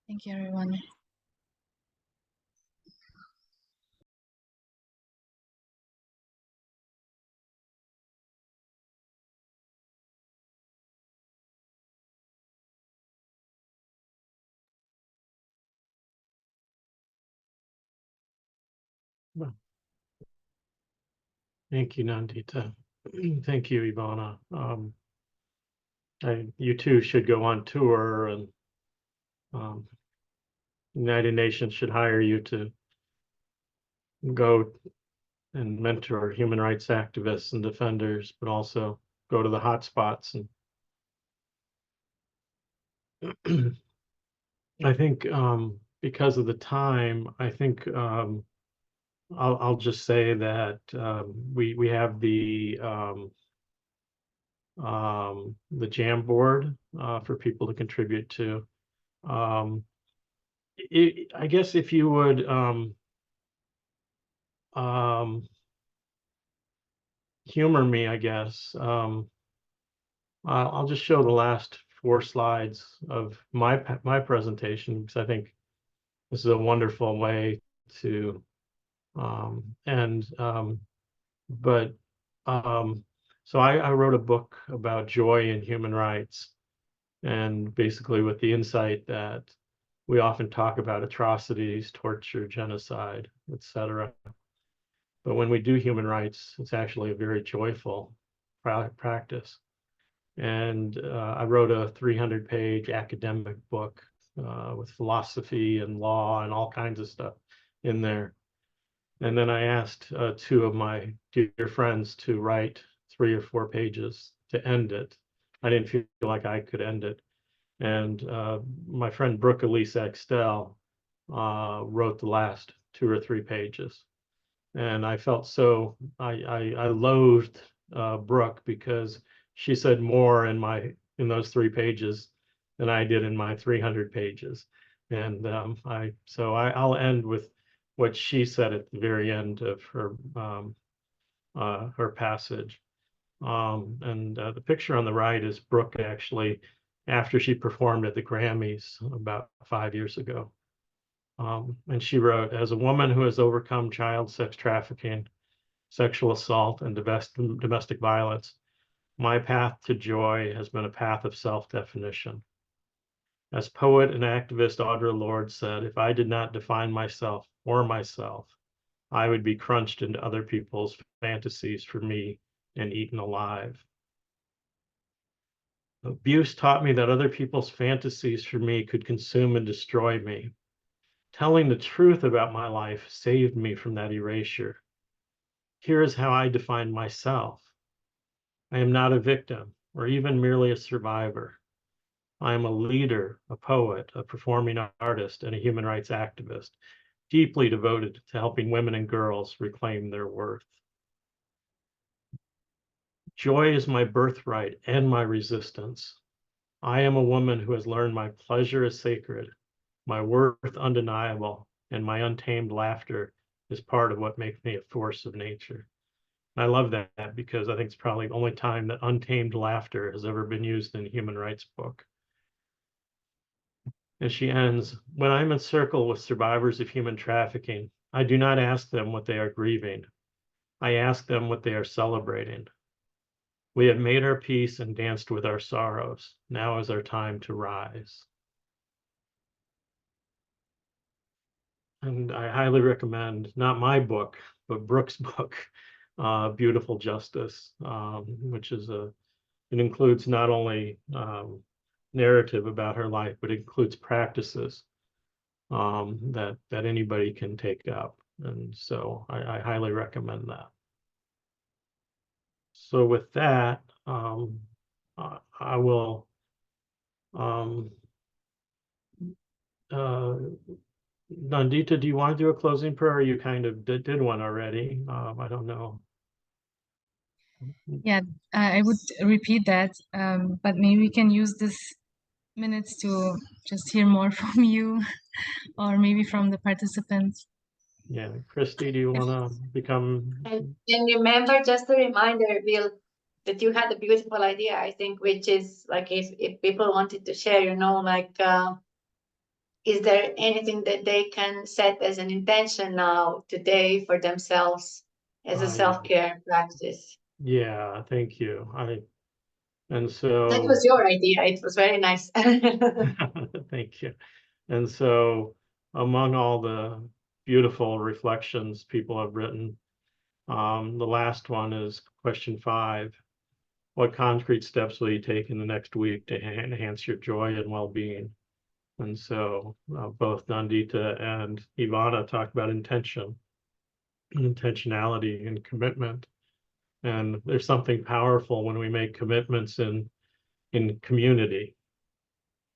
Thank you, everyone. Thank you, Nandita. Thank you, Ivana. You too should go on tour, and United Nations should hire you to go and mentor human rights activists and defenders, but also go to the hot spots. And I think because of the time, I think I'll just say that we have the Jamboard for people to contribute to. I guess if you would humor me, I guess I'll just show the last 4 slides of my presentation, because I think this is a wonderful way to end. But so I wrote a book about joy in human rights, and basically with the insight that we often talk about atrocities, torture, genocide, etc. But when we do human rights, it's actually a very joyful practice. And I wrote a 300-page academic book with philosophy and law and all kinds of stuff in there. And then I asked 2 of my dear friends to write 3 or 4 pages to end it. I didn't feel like I could end it. And my friend Brooke Elise Axtell wrote the last 2 or 3 pages. And I felt so, I loathed Brooke, because she said more in those 3 pages than I did in my 300 pages. And I'll end with what she said at the very end of her passage. The picture on the right is Brooke, actually, after she performed at the Grammys about 5 years ago. And she wrote, "As a woman who has overcome child sex trafficking, sexual assault, and domestic violence, my path to joy has been a path of self-definition. As poet and activist Audre Lorde said, if I did not define myself or myself, I would be crunched into other people's fantasies for me and eaten alive. Abuse taught me that other people's fantasies for me could consume and destroy me. Telling the truth about my life saved me from that erasure. Here is how I define myself. I am not a victim or even merely a survivor. I am a leader, a poet, a performing artist, and a human rights activist, deeply devoted to helping women and girls reclaim their worth. Joy is my birthright and my resistance. I am a woman who has learned my pleasure is sacred, my worth undeniable, and my untamed laughter is part of what makes me a force of nature." I love that, because I think it's probably the only time that untamed laughter has ever been used in a human rights book. And she ends, "When I'm in circle with survivors of human trafficking, I do not ask them what they are grieving. I ask them what they are celebrating. We have made our peace and danced with our sorrows. Now is our time to rise." And I highly recommend, not my book, but Brooke's book, Beautiful Justice, which is it includes not only narrative about her life, but it includes practices that anybody can take up. And so I highly recommend that. So with that, I will Nandita, do you want to do a closing prayer? Or you kind of did one already. I don't know. Yeah, I would repeat that, but maybe we can use this minutes to just hear more from you. or maybe from the participants. Yeah, Christy, do you want to become? And remember, just a reminder, Bill, that you had a beautiful idea, I think, which is like if people wanted to share, like, is there anything that they can set as an intention now today for themselves as a self-care practice? Yeah, thank you. And That so was your idea. It was very nice. thank you. And so among all the beautiful reflections people have written, the last one is question 5. What concrete steps will you take in the next week to enhance your joy and well-being? And so both Nandita and Ivana talked about intention, and intentionality and commitment. And there's something powerful when we make commitments in community.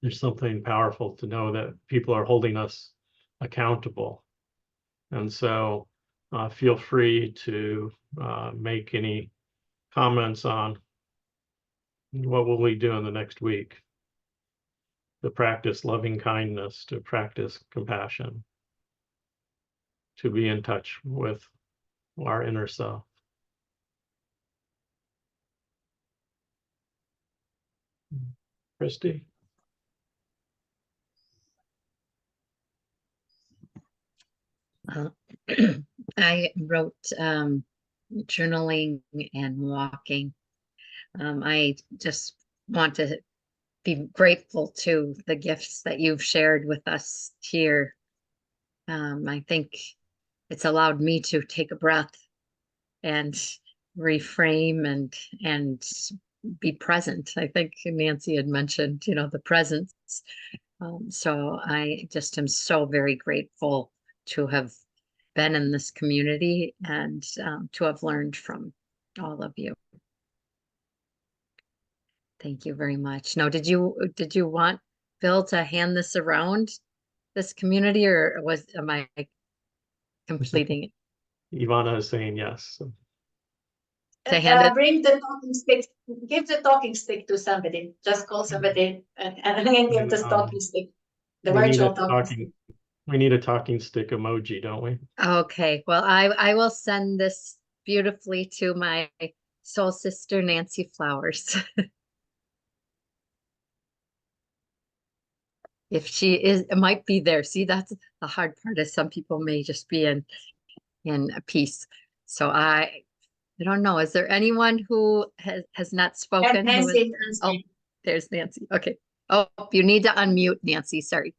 There's something powerful to know that people are holding us accountable. And so feel free to make any comments on what will we do in the next week to practice loving kindness, to practice compassion, to be in touch with our inner self. Christy? I wrote journaling and walking. I just want to be grateful to the gifts that you've shared with us here. I think it's allowed me to take a breath and reframe and be present. I think Nancy had mentioned, the presence. So I just am so very grateful to have been in this community and to have learned from all of you. Thank you very much. Now, did you want Bill to hand this around this community, or am I completing it? Ivana is saying yes. To hand it? Bring the talking stick. Give the talking stick to somebody. Just call somebody and give the talking stick. The virtual talking stick. We need a talking stick emoji, don't we? Okay, well, I will send this beautifully to my soul sister, Nancy Flowers. If she is, it might be there. See, that's the hard part, is some people may just be in a piece. So I don't know. Is there anyone who has not spoken? Nancy. Oh, there's Nancy. Okay. Oh, you need to unmute, Nancy. Sorry.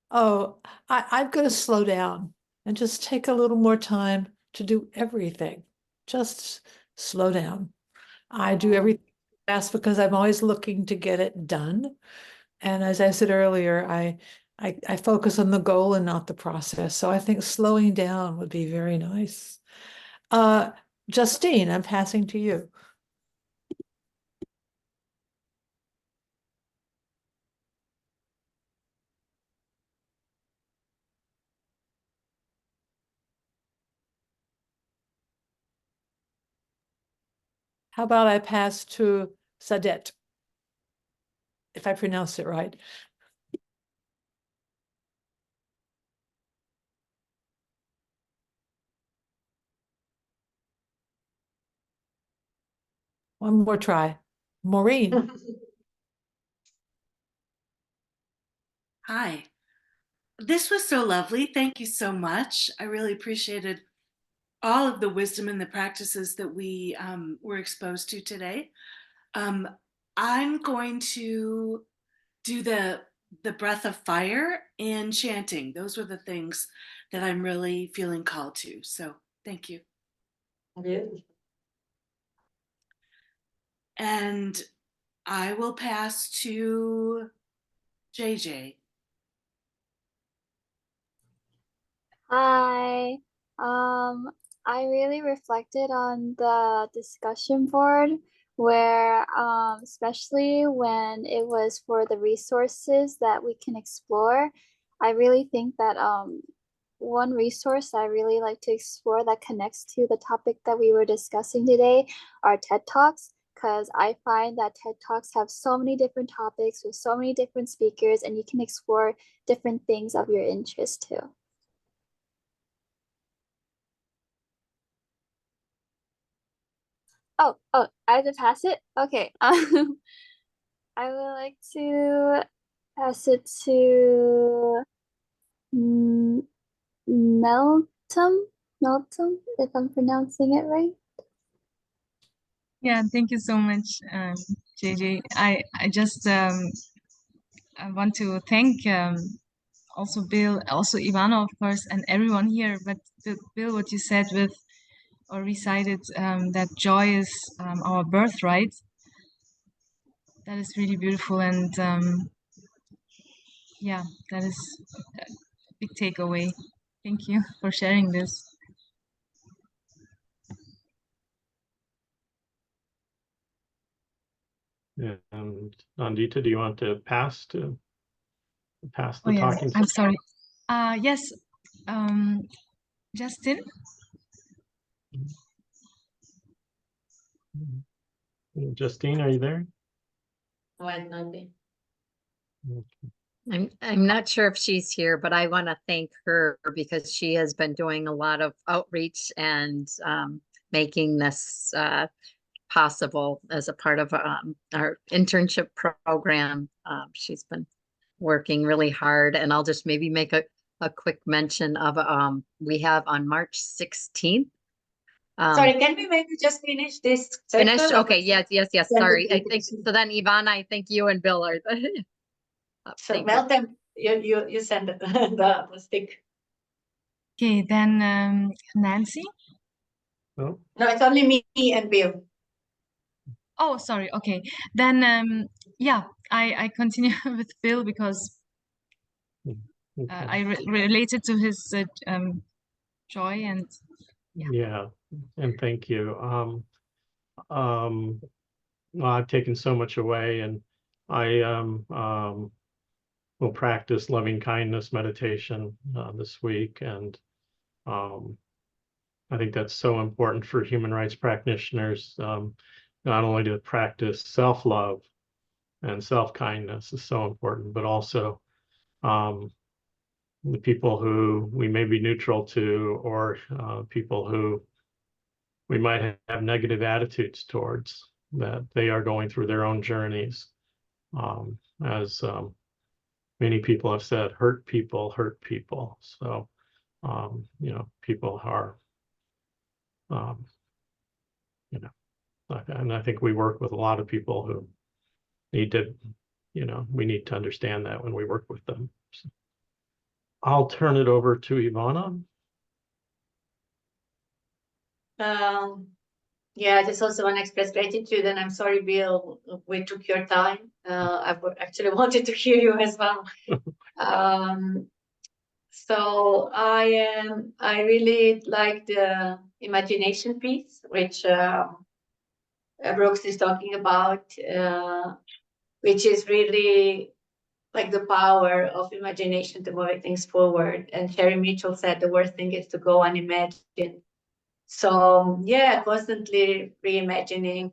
Oh, I've got to slow down and just take a little more time to do everything. Just slow down. I do everything fast because I'm always looking to get it done. And as I said earlier, I focus on the goal and not the process. So I think slowing down would be very nice. Justine, I'm passing to you. How about I pass to Sadet, if I pronounce it right? One more try. Maureen. Hi. This was so lovely. Thank you so much. I really appreciated all of the wisdom and the practices that we were exposed to today. I'm going to do the breath of fire and chanting. Those were the things that I'm really feeling called to. So thank you. And I will pass to JJ. Hi. I really reflected on the discussion board where, especially when it was for the resources that we can explore, I really think that one resource I really like to explore that connects to the topic that we were discussing today are TED Talks, because I find that TED Talks have so many different topics with so many different speakers, and you can explore different things of your interest too. Oh, I have to pass it? Okay. I would like to pass it to Meltem, if I'm pronouncing it right. Yeah, thank you so much, JJ. I just I want to thank also Bill, also Ivana, of course, and everyone here. But Bill, what you said with or recited, that joy is our birthright. That is really beautiful, and yeah, that is a big takeaway. Thank you for sharing this. And Nandita, do you want to pass the Oh yes, talking? I'm sorry. Yes, Justin. Justine, are you there? Might not be. I'm not sure if she's here, but I want to thank her because she has been doing a lot of outreach and making this possible as a part of our internship program. She's been working really hard, and I'll just maybe make a quick mention of we have on March 16th. Sorry, can we maybe just finish this Finish? circle? Okay, yes. Sorry. I think so. Then Ivana, I think you and Bill are. So thank you. Meltem, you send the stick. Okay, then Nancy. Oh, No, it's only me and Bill. Oh, sorry. Okay, then yeah, I continue with Bill because okay. I related to his joy and Yeah, and thank you. Well, I've taken so much away, and I will practice loving kindness meditation this week, and I think that's so important for human rights practitioners, not only to practice self-love and self-kindness is so important, but also the people who we may be neutral to, or people who we might have negative attitudes towards, that they are going through their own journeys. As many people have said, hurt people hurt people. So, people are, you know, and I think we work with a lot of people who need to, we need to understand that when we work with them. So I'll turn it over to Ivana. Yeah, I just also want to express gratitude, and I'm sorry, Bill, we took your time. I actually wanted to hear you as well. So I really like the imagination piece, which Brooks is talking about, which is really like the power of imagination to move things forward. And Sherry Mitchell said the worst thing is to go unimagined. So yeah, constantly reimagining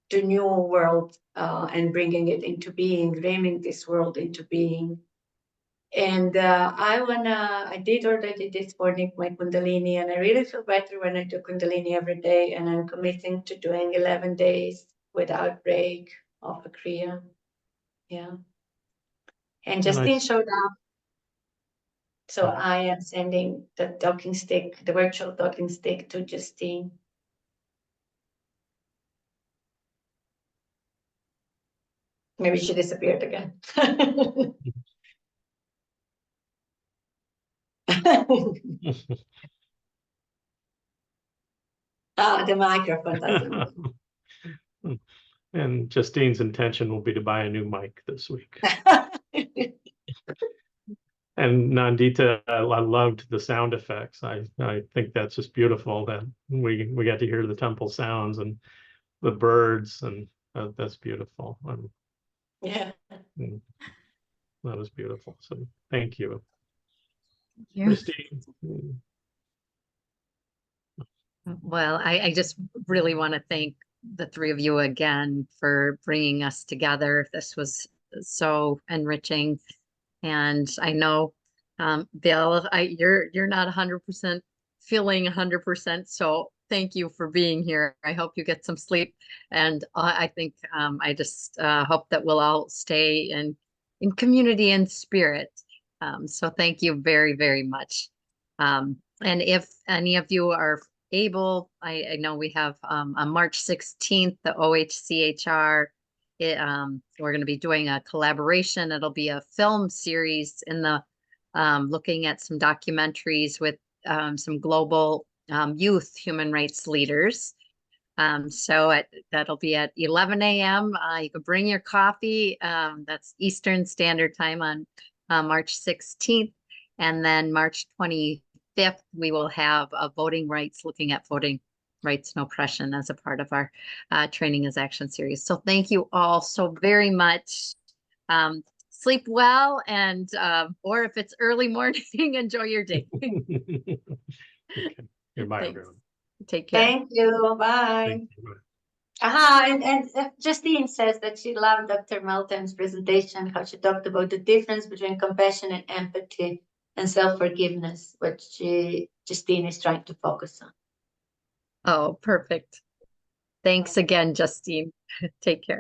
the new world and bringing it into being, dreaming this world into being. And I did already this morning my Kundalini, and I really feel better when I do Kundalini every day. And I'm committing to doing 11 days without break of a Kriya. Yeah. And Justine showed up. So I am sending the talking stick, the virtual talking stick, to Justine. Maybe she disappeared again. The microphone doesn't work. And Justine's intention will be to buy a new mic this week. And Nandita, I loved the sound effects. I think that's just beautiful that we got to hear the temple sounds and the birds, and that's beautiful. Yeah. That was beautiful. So thank you. thank you. Christine. Well, I just really want to thank the three of you again for bringing us together. This was so enriching. And I know, Bill, you're not 100% feeling 100%. So thank you for being here. I hope you get some sleep. And I think I just hope that we'll all stay in community and spirit. So thank you very, very much. And if any of you are able, I know we have on March 16th, the OHCHR, we're going to be doing a collaboration. It'll be a film series in the looking at some documentaries with some global youth human rights leaders. So that'll be at 11 a.m. You can bring your coffee. That's Eastern Standard Time on March 16th. And then March 25th, we will have voting rights, looking at voting rights and oppression as a part of our Training as Action series. So thank you all so very much. Sleep well, and or if it's early morning, enjoy your day. Okay. Goodbye, Thanks. everyone. Take care. Thank you. Bye. Thank you. And Justine says that she loved Dr. Melton's presentation, how she talked about the difference between compassion and empathy and self-forgiveness, which Justine is trying to focus on. Oh, perfect. Thanks again, Justine. Take care.